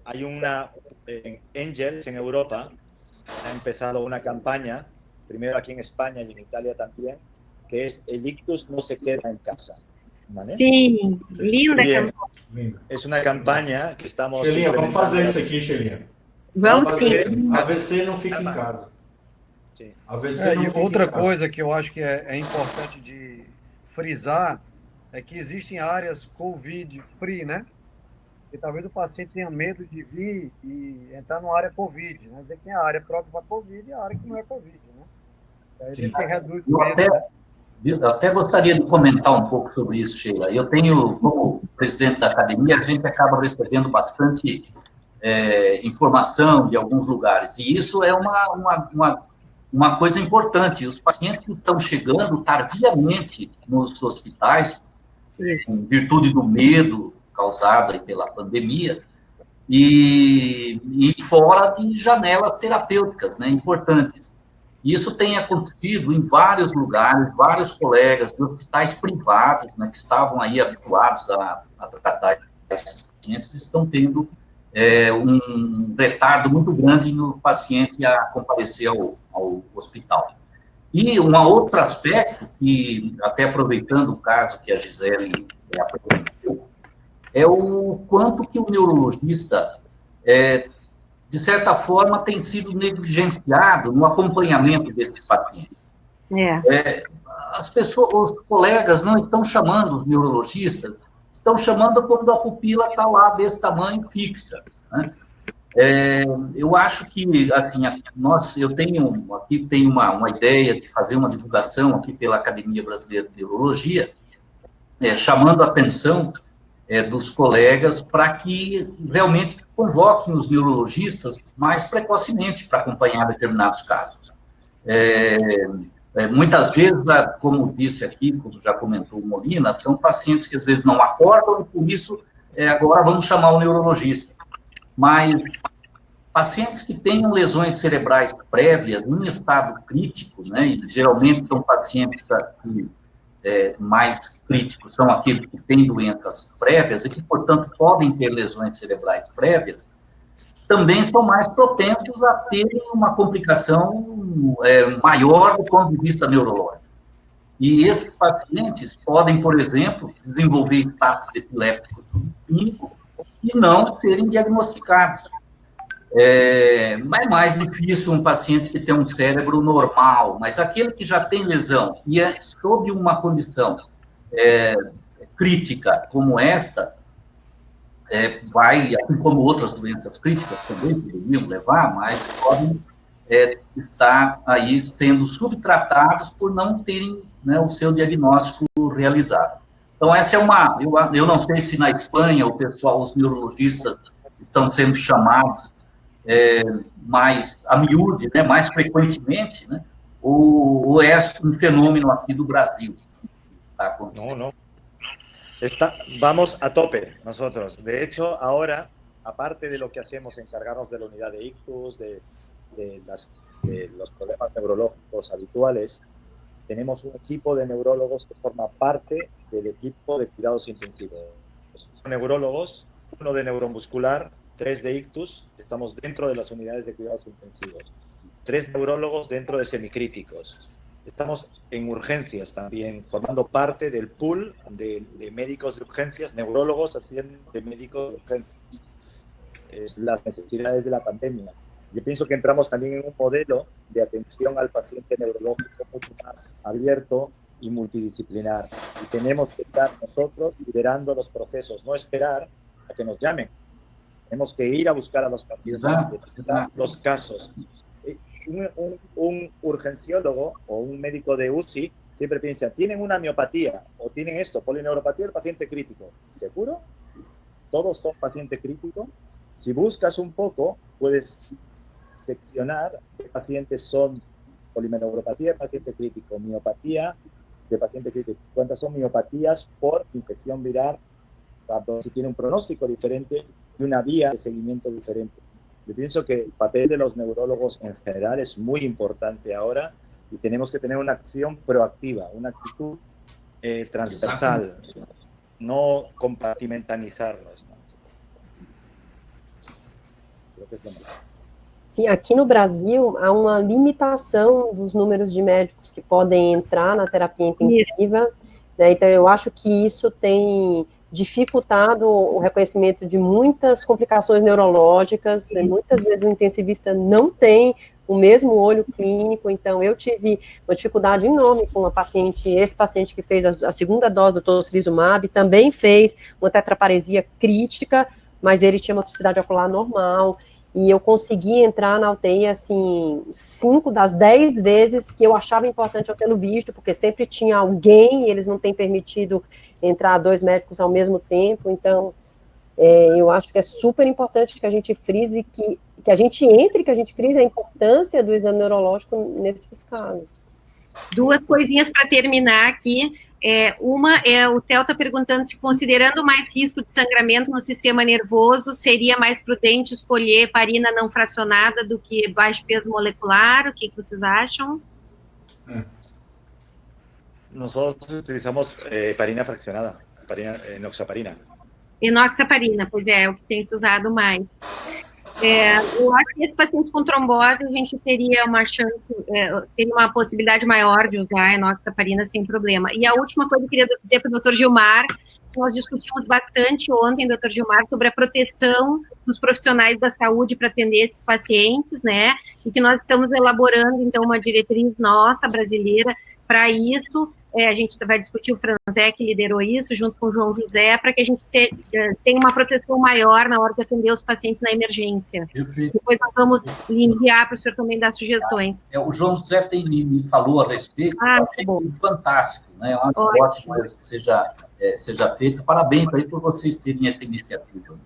hay una Angels en Europa, ha empezado una campaña, primero aquí en España y en Italia también, que es el ictus no se queda en casa. ¿Vale? Sim, linda Bien. campanha. Linda. Es una campaña que estamos Shelinha, vamos fazer implementando. isso aqui, Shelinha. Vamos fazer. sim. AVC não fica em casa. Sim. AVC É, não e fica outra em casa. coisa que eu acho que é importante de frisar é que existem áreas COVID-free, né? E talvez o paciente tenha medo de vir e entrar numa área COVID, né? Dizer que tem a área própria para COVID e a área que não é COVID, né? Aí Sim. você reduz o Eu medo, até, né? eu até gostaria de comentar um pouco sobre isso, Sheila. Eu tenho, como presidente da academia, a gente acaba recebendo bastante informação de alguns lugares, e isso é uma coisa importante. Os pacientes que estão chegando tardiamente nos hospitais, Isso. em virtude do medo causado aí pela pandemia, e fora de janelas terapêuticas, né, importantes. Isso tem acontecido em vários lugares, vários colegas de hospitais privados, né, que estavam aí habituados a tratar esses pacientes, estão tendo um retardo muito grande no paciente a comparecer ao hospital. E um outro aspecto, que até aproveitando o caso que a Gisele apresentou, é o quanto que o neurologista, de certa forma, tem sido negligenciado no acompanhamento desses pacientes. As pessoas, os colegas não estão chamando os neurologistas, estão chamando quando a pupila está lá desse tamanho fixa, né? Eu acho que, assim, eu tenho aqui uma ideia de fazer uma divulgação aqui pela Academia Brasileira de Neurologia, chamando a atenção dos colegas para que realmente convoquem os neurologistas mais precocemente para acompanhar determinados casos. Muitas vezes, como disse aqui, como já comentou o Molina, são pacientes que às vezes não acordam e por isso agora vamos chamar o neurologista. Mas pacientes que tenham lesões cerebrais prévias em estado crítico, né, e geralmente são pacientes que mais críticos são aqueles que têm doenças prévias e que, portanto, podem ter lesões cerebrais prévias, também são mais propensos a terem uma complicação maior do ponto de vista neurológico. E esses pacientes podem, por exemplo, desenvolver estados epilépticos subclínicos e não serem diagnosticados. É mais difícil um paciente que tem um cérebro normal, mas aquele que já tem lesão e é sob uma condição crítica como esta, vai, assim como outras doenças críticas também poderiam levar, mas podem estar aí sendo subtratados por não terem, né, o seu diagnóstico realizado. Então, essa é eu não sei se na Espanha o pessoal, os neurologistas estão sendo chamados mais a miúde, né, mais frequentemente, né, ou é um fenômeno aqui do Brasil. No. Vamos a tope nosotros. De hecho, ahora, aparte de lo que hacemos, encargarnos de la unidad de ictus, de los problemas neurológicos habituales, tenemos un equipo de neurólogos que forma parte del equipo de cuidados intensivos. Son neurólogos, uno de neuromuscular, 3 de ictus, estamos dentro de las unidades de cuidados intensivos, 3 neurólogos dentro de semicríticos. Estamos en urgencias también, formando parte del pool de médicos de urgencias, neurólogos haciendo de médicos de urgencias. Las necesidades de la pandemia. Yo pienso que entramos también en un modelo de atención al paciente neurológico mucho más abierto y multidisciplinar. Y tenemos que estar nosotros liderando los procesos, no esperar a que nos llamen. Tenemos que ir a buscar a los pacientes, los casos. Un urgenciólogo o un médico de UCI siempre piensa, tienen una miopatía o tienen esto, polineuropatía del paciente crítico. ¿Seguro? ¿Todos son paciente crítico? Si buscas un poco, puedes seccionar qué pacientes son polineuropatía de paciente crítico, miopatía de paciente crítico, cuántas son miopatías por infección viral, si tiene un pronóstico diferente y una vía de seguimiento diferente. Yo pienso que el papel de los neurólogos en general es muy importante ahora y tenemos que tener una acción proactiva, una actitud transversal, no compartimentalizarnos, ¿no? Creo que es lo mejor. Sim, aqui no Brasil há uma limitação dos números de médicos que podem entrar na terapia intensiva, né? Então eu acho que isso tem dificultado o reconhecimento de muitas complicações neurológicas, muitas vezes o intensivista não tem o mesmo olho clínico, então eu tive uma dificuldade enorme com uma paciente, esse paciente que fez a segunda dose do tocilizumab, também fez uma tetraparesia crítica, mas ele tinha motricidade ocular normal, e eu consegui entrar na UTI, assim, 5 das 10 vezes que eu achava importante eu tê-lo visto, porque sempre tinha alguém, e eles não têm permitido entrar 2 médicos ao mesmo tempo, então, eu acho que é super importante que a gente frise, que a gente entre, que a gente frise a importância do exame neurológico nesses casos. 2 coisinhas para terminar aqui. Uma é, o Theo está perguntando se, considerando mais risco de sangramento no sistema nervoso, seria mais prudente escolher heparina não fracionada do que baixo peso molecular? O que vocês acham? Nosotros utilizamos heparina fraccionada, enoxaparina. Enoxaparina, pois é o que tem se usado mais. Eu acho que esses pacientes com trombose, a gente teria uma chance, teria uma possibilidade maior de usar a enoxaparina sem problema. E a última coisa que eu queria dizer para o Dr. Gilmar, que nós discutimos bastante ontem, Dr. Gilmar, sobre a proteção dos profissionais da saúde para atender esses pacientes, né, e que nós estamos elaborando, então, uma diretriz nossa, brasileira, para isso. A gente vai discutir, o Franzé que liderou isso, junto com o João José, para que a gente tenha uma proteção maior na hora de atender os pacientes na emergência. Depois nós vamos enviar para o senhor também dar sugestões. O João José me falou a respeito, achei fantástico, né? Ótimo que seja feito. Parabéns aí por vocês terem essa iniciativa.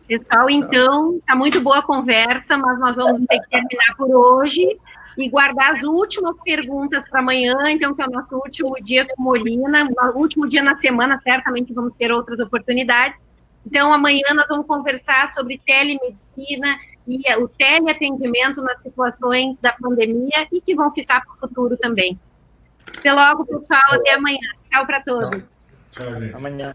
Pessoal, então, está muito boa a conversa, mas nós vamos ter que terminar por hoje e guardar as últimas perguntas para amanhã, então, que é o nosso último dia com Molina, o último dia na semana, certamente vamos ter outras oportunidades. Então, amanhã nós vamos conversar sobre telemedicina e o teleatendimento nas situações da pandemia e que vão ficar para o futuro também. Até logo, pessoal, até amanhã. Tchau para todos. Tchau, gente. Amanhã.